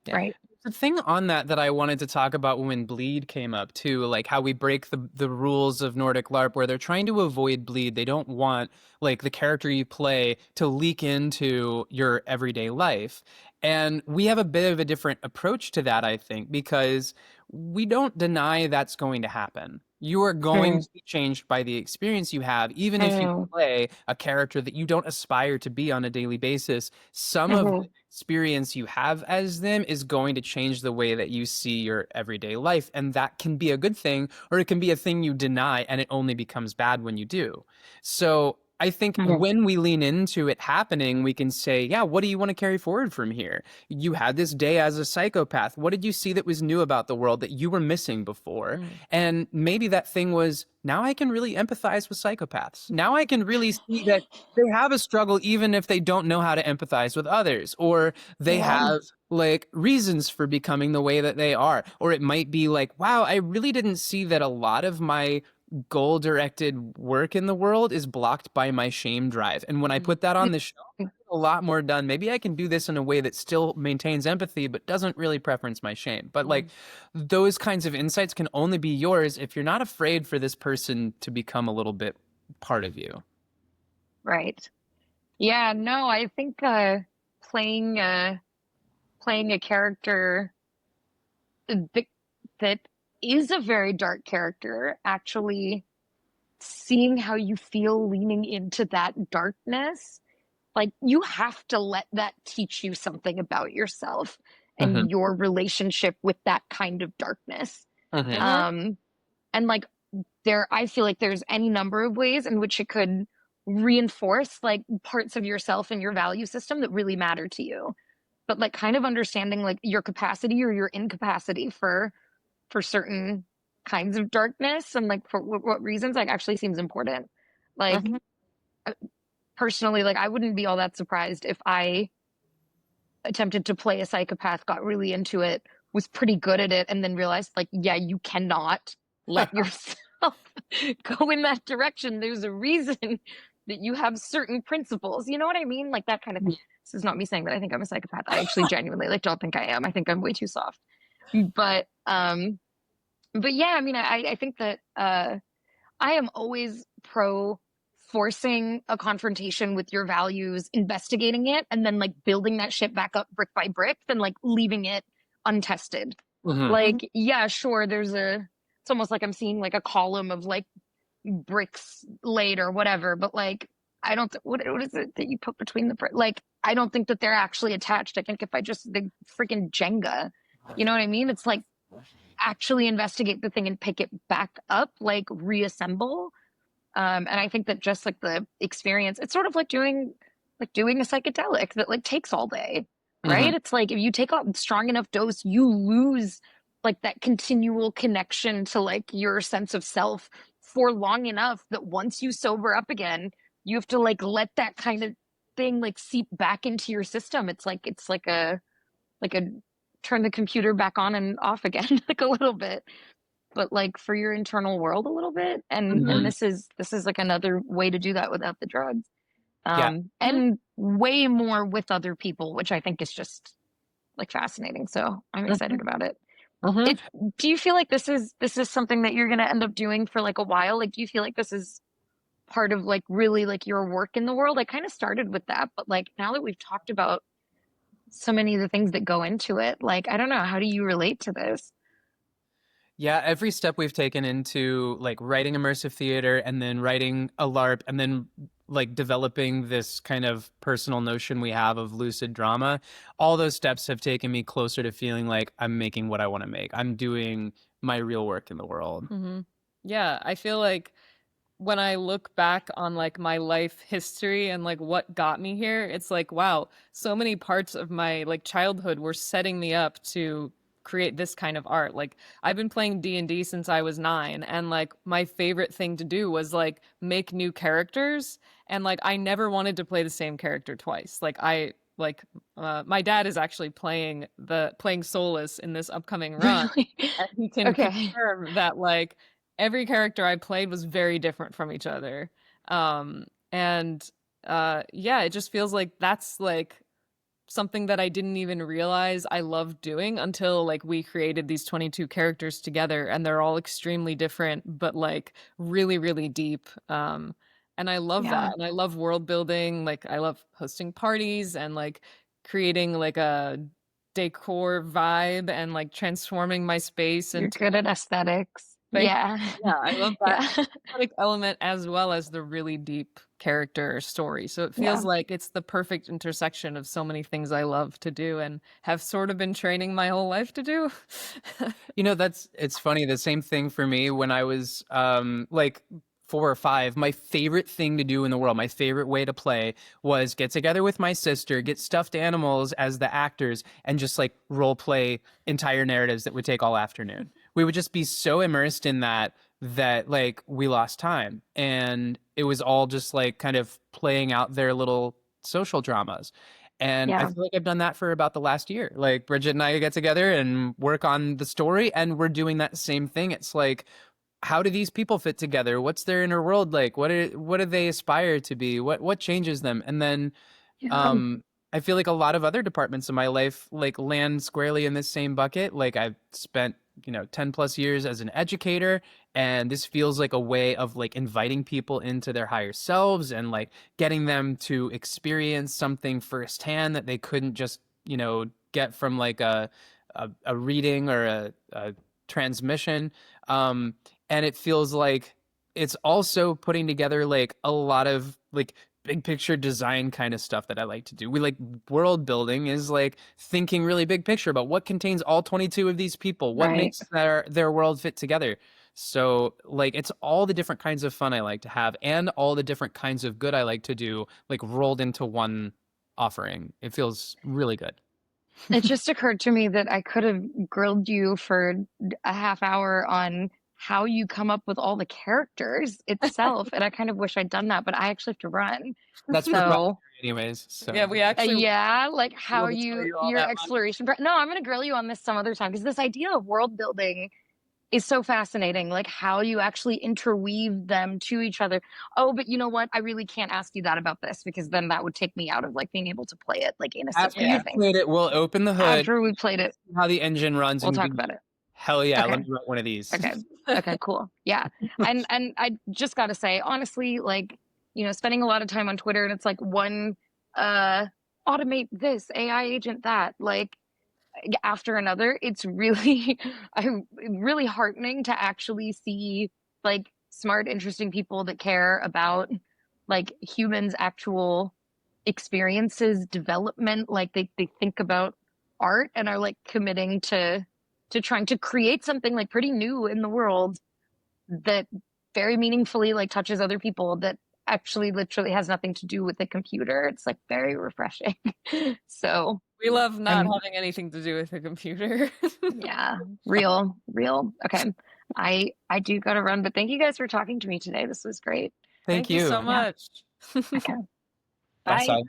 S3: Yeah.
S1: Right.
S2: The thing on that I wanted to talk about when bleed came up too, like how we break the rules of Nordic LARP where they're trying to avoid bleed. They don't want like the character you play to leak into your everyday life. And we have a bit of a different approach to that, I think, because we don't deny that's going to happen. You are going
S1: Mm.
S2: to be changed by the experience you have, even if you
S1: Mm.
S2: play a character that you don't aspire to be on a daily basis. Some of
S1: Mhm.
S2: experience you have as them is going to change the way that you see your everyday life. And that can be a good thing, or it can be a thing you deny and it only becomes bad when you do. So I think
S1: Mhm.
S2: when we lean into it happening, we can say, yeah, what do you want to carry forward from here? You had this day as a psychopath. What did you see that was new about the world that you were missing before?
S3: Mm.
S2: And maybe that thing was, now I can really empathize with psychopaths. Now I can really see that they have a struggle even if they don't know how to empathize with others, or they
S1: Yeah.
S2: have like reasons for becoming the way that they are. Or it might be like, wow, I really didn't see that a lot of my goal directed work in the world is blocked by my shame drive. And when I put that on the show, I get a lot more done. Maybe I can do this in a way that still maintains empathy, but doesn't really preference my shame. But like those kinds of insights can only be yours if you're not afraid for this person to become a little bit part of you.
S1: Right. Yeah, no, I think playing playing a character that that is a very dark character, actually seeing how you feel leaning into that darkness, like you have to let that teach you something about yourself
S2: Mm-hmm.
S1: and your relationship with that kind of darkness.
S2: Mm-hmm.
S3: Mhm.
S1: And like I feel like there's any number of ways in which it could reinforce like parts of yourself and your value system that really matter to you. But like kind of understanding like your capacity or your incapacity for certain kinds of darkness and like for what reasons like actually seems important. Like
S3: Mhm.
S1: personally, like I wouldn't be all that surprised if I attempted to play a psychopath, got really into it, was pretty good at it, and then realized like, yeah, you cannot let yourself go in that direction. There's a reason that you have certain principles. You know what I mean? Like that kind of thing. This is not me saying that I think I'm a psychopath. I actually genuinely like don't think I am. I think I'm way too soft. But yeah, I mean I think that I am always pro forcing a confrontation with your values, investigating it, and then like building that shit back up brick by brick, than like leaving it untested.
S2: Mm-hmm.
S3: Mhm.
S1: Like, yeah, sure, it's almost like I'm seeing like a column of like bricks laid or whatever, but like, I don't, what is it that you put between the brick? Like, I don't think that they're actually attached. I think if I just, the freaking Jenga, you know what I mean? It's like, actually investigate the thing and pick it back up, like reassemble. And I think that just like the experience, it's sort of like doing a psychedelic that like takes all day,
S2: Mm-hmm.
S1: right? It's like if you take a strong enough dose, you lose like that continual connection to like your sense of self for long enough that once you sober up again, you have to like let that kind of thing like seep back into your system. It's like a turn the computer back on and off again, like a little bit, but like for your internal world a little bit. And
S2: Mm-hmm.
S1: this is like another way to do that without the drugs.
S2: Yeah.
S3: Mhm.
S1: And way more with other people, which I think is just like fascinating. So I'm excited about it.
S2: Mm-hmm.
S1: It Do you feel like this is something that you're gonna end up doing for like a while? Like do you feel like this is part of like really like your work in the world? I kind of started with that, but like now that we've talked about so many of the things that go into it, like I don't know, how do you relate to this?
S2: Yeah, every step we've taken into like writing immersive theater and then writing a LARP and then like developing this kind of personal notion we have of lucid drama, all those steps have taken me closer to feeling like I'm making what I want to make. I'm doing my real work in the world.
S3: Mhm. Yeah, I feel like when I look back on like my life history and like what got me here, it's like, wow, so many parts of my like childhood were setting me up to create this kind of art. Like I've been playing D&D since I was 9, and like my favorite thing to do was like make new characters, and like I never wanted to play the same character twice. My dad is actually playing SOLIS in this upcoming run,
S1: Really?
S3: and he can
S1: Okay.
S3: confirm that like every character I played was very different from each other. And yeah, it just feels like that's like something that I didn't even realize I loved doing until like we created these 22 characters together, and they're all extremely different but like really really deep. And I love
S1: Yeah.
S3: that, and I love world building. Like I love hosting parties and like creating like a decor vibe and like transforming my space
S1: You're
S3: into
S1: good at aesthetics.
S3: like,
S1: Yeah.
S3: yeah, I love that
S1: Yeah.
S3: aesthetic element as well as the really deep character story. So it
S1: Yeah.
S3: feels like it's the perfect intersection of so many things I love to do and have sort of been training my whole life to do.
S2: You know, it's funny. The same thing for me when I was like 4 or 5. My favorite thing to do in the world, my favorite way to play was get together with my sister, get stuffed animals as the actors, and just like role play entire narratives that would take all afternoon. We would just be so immersed in that like we lost time, and it was all just like kind of playing out their little social dramas. And I
S1: Yeah.
S2: feel like I've done that for about the last year. Like Bridget and I get together and work on the story, and we're doing that same thing. It's like, how do these people fit together? What's their inner world like? What do they aspire to be? What changes them? And then
S1: Yeah.
S2: I feel like a lot of other departments of my life like land squarely in this same bucket. Like I've spent, 10 plus years as an educator, and this feels like a way of like inviting people into their higher selves and like getting them to experience something firsthand that they couldn't just, get from like a reading or a transmission. And it feels like it's also putting together like a lot of like big picture design kind of stuff that I like to do. We like world building is like thinking really big picture about what contains all 22 of these people, what
S1: Right.
S2: makes their world fit together. So like it's all the different kinds of fun I like to have and all the different kinds of good I like to do like rolled into one offering. It feels really good.
S1: It just occurred to me that I could have grilled you for a half hour on how you come up with all the characters itself, and I kind of wish I'd done that, but I actually have to run.
S2: That's proprietary
S1: So,
S2: anyways. So
S3: Yeah, we actually won't
S1: yeah, like
S3: be
S1: how
S3: able to tell
S1: you
S3: you all
S1: your
S3: that much.
S1: exploration. No, I'm gonna grill you on this some other time because this idea of world building is so fascinating, like how you actually interweave them to each other. Oh, but you know what? I really can't ask you that about this because then that would take me out of like being able to play it like
S2: after
S1: innocently, I
S2: you've
S1: think.
S2: played it, we'll open the hood,
S1: After we played it,
S2: see how the engine runs,
S1: we'll
S2: and you
S1: talk
S2: can
S1: about it.
S2: hell yeah, let
S1: Okay.
S2: me write one of these.
S1: Okay. Okay, cool. Yeah. And I just got to say honestly, like, spending a lot of time on Twitter and it's like one uh automate this AI agent that, like, after another, it's really I'm really heartening to actually see like smart interesting people that care about like humans actual experiences development, like they think about art and are like committing to trying to create something like pretty new in the world that very meaningfully like touches other people that actually literally has nothing to do with the computer. It's like very refreshing. So
S3: We love not
S2: And
S3: having anything to do with a computer.
S1: yeah, real. Okay. I do gotta run, but thank you guys for talking to me today. This was great.
S2: thank
S3: Thank you so
S2: you.
S1: Yeah.
S3: much.
S1: Okay.
S2: Bye,
S1: Bye.
S2: Si.